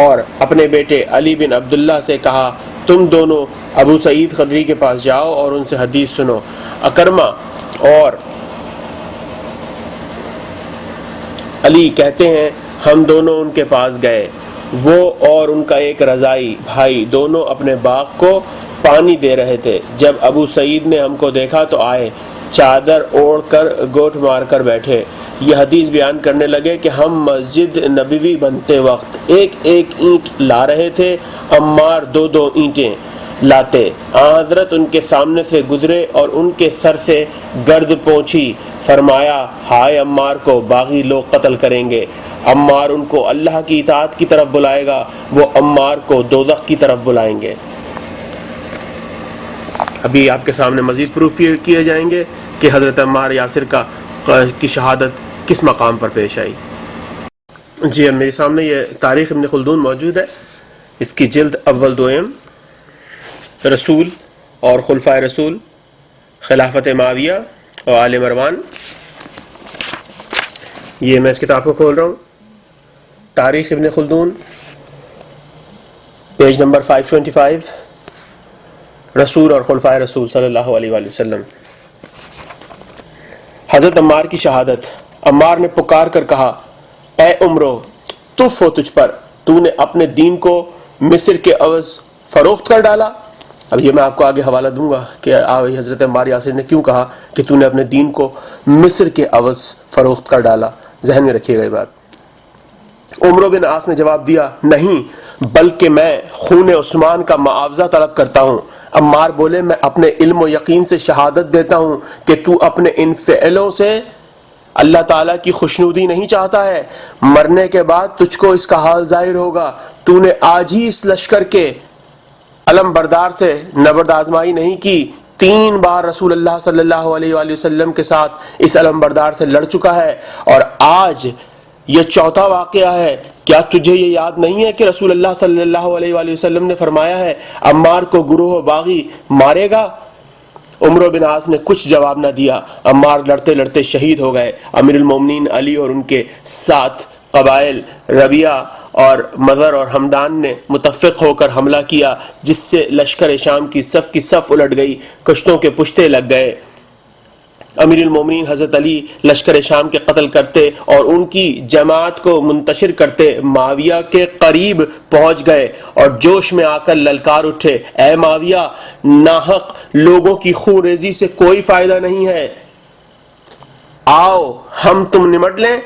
[SPEAKER 1] اور اپنے بیٹے علی بن عبداللہ سے کہا تم دونوں ابو سعید خدری کے پاس جاؤ اور ان سے حدیث سنو۔ اکرمہ اور علی کہتے ہیں ہم دونوں ان کے پاس گئے، وہ اور ان کا ایک رضائی بھائی دونوں اپنے باغ کو پانی دے رہے تھے۔ جب ابو سعید نے ہم کو دیکھا تو آئے، چادر اوڑھ کر گوٹ مار کر بیٹھے، یہ حدیث بیان کرنے لگے کہ ہم مسجد نبوی بنتے وقت ایک ایک اینٹ لا رہے تھے، عمار 2 اینٹیں لاتے۔ حضرت ان کے سامنے سے گزرے اور ان کے سر سے گرد پونچھی، فرمایا ہائے عمار کو باغی لوگ قتل کریں گے۔ عمار ان کو اللہ کی اطاعت کی طرف بلائے گا، وہ عمار کو دوزخ کی طرف بلائیں گے۔ ابھی آپ کے سامنے مزید پروف کیے جائیں گے کہ حضرت عمار یاسر کی شہادت کس مقام پر پیش آئی۔ جی اب میرے سامنے یہ تاریخ ابن خلدون موجود ہے، اس کی جلد اول دوئم، رسول اور خلفائے رسول، خلافت معاویہ اور آل مروان۔ یہ میں اس کتاب کو کھول رہا ہوں، تاریخ ابن خلدون، پیج نمبر 525، رسول اور خلفائے رسول صلی اللہ علیہ وآلہ وسلم۔ حضرت عمار کی شہادت۔ عمار نے پکار کر کہا اے عمرو، تف ہو تجھ پر، تو نے اپنے دین کو مصر کے عوض فروخت کر ڈالا۔ اب یہ میں آپ کو آگے حوالہ دوں گا کہ حضرت عمار یاسر نے کیوں کہا کہ تو نے اپنے دین کو مصر کے عوض فروخت کر ڈالا، ذہن میں رکھیے گا یہ بات۔ عمرو بن عاص نے جواب دیا نہیں، بلکہ میں خون عثمان کا معاوضہ طلب کرتا ہوں۔ عمار بولے میں اپنے علم و یقین سے شہادت دیتا ہوں کہ تو اپنے ان فعلوں سے اللہ تعالیٰ کی خوشنودی نہیں چاہتا ہے، مرنے کے بعد تجھ کو اس کا حال ظاہر ہوگا۔ تو نے آج ہی اس لشکر کے علم بردار سے نبرد آزمائی نہیں کی، 3 بار رسول اللہ صلی اللہ علیہ وآلہ وسلم کے ساتھ اس علم بردار سے لڑ چکا ہے، اور آج یہ 4تھا واقعہ ہے۔ کیا تجھے یہ یاد نہیں ہے کہ رسول اللہ صلی اللہ علیہ وآلہ وسلم نے فرمایا ہے عمار کو گروہ باغی مارے گا؟ عمرو بن عاص نے کچھ جواب نہ دیا۔ عمار لڑتے لڑتے شہید ہو گئے۔ امیر المومنین علی اور ان کے 7 قبائل ربیعہ اور مضر اور حمدان نے متفق ہو کر حملہ کیا، جس سے لشکر شام کی صف الٹ گئی، کشتوں کے پشتے لگ گئے۔ امیر المومنین حضرت علی لشکر شام کے قتل کرتے اور ان کی جماعت کو منتشر کرتے معاویہ کے قریب پہنچ گئے اور جوش میں آ کر للکار اٹھے، اے معاویہ، ناحق لوگوں کی خون ریزی سے کوئی فائدہ نہیں ہے، آؤ ہم تم نمٹ لیں،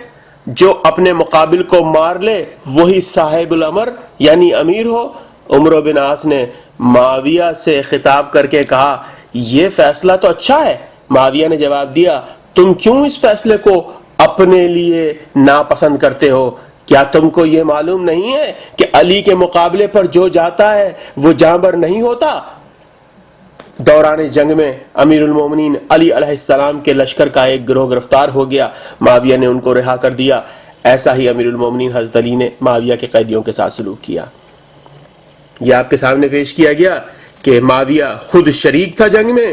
[SPEAKER 1] جو اپنے مقابل کو مار لے وہی صاحب الامر یعنی امیر ہو۔ عمرو بن عاص نے معاویہ سے خطاب کر کے کہا یہ فیصلہ تو اچھا ہے۔ معاویہ نے جواب دیا تم کیوں اس فیصلے کو اپنے لیے ناپسند کرتے ہو؟ کیا تم کو یہ معلوم نہیں ہے کہ علی کے مقابلے پر جو جاتا ہے وہ جانبر نہیں ہوتا؟ دوران جنگ میں امیر المومنین علی علیہ السلام کے لشکر کا ایک گروہ گرفتار ہو گیا، معاویہ نے ان کو رہا کر دیا۔ ایسا ہی امیر المومنین حضرت علی نے معاویہ کے قیدیوں کے ساتھ سلوک کیا۔ یہ آپ کے سامنے پیش کیا گیا کہ معاویہ خود شریک تھا جنگ میں،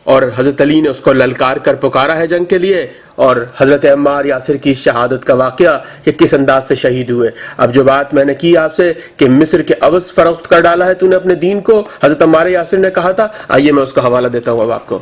[SPEAKER 1] اور حضرت علی نے اس کو للکار کر پکارا ہے جنگ کے لیے، اور حضرت عمار یاسر کی شہادت کا واقعہ کہ کس انداز سے شہید ہوئے۔ اب جو بات میں نے کی آپ سے کہ مصر کے عوض فروخت کر ڈالا ہے تو نے اپنے دین کو، حضرت عمار یاسر نے کہا تھا، آئیے میں اس کا حوالہ دیتا ہوں اب آپ کو۔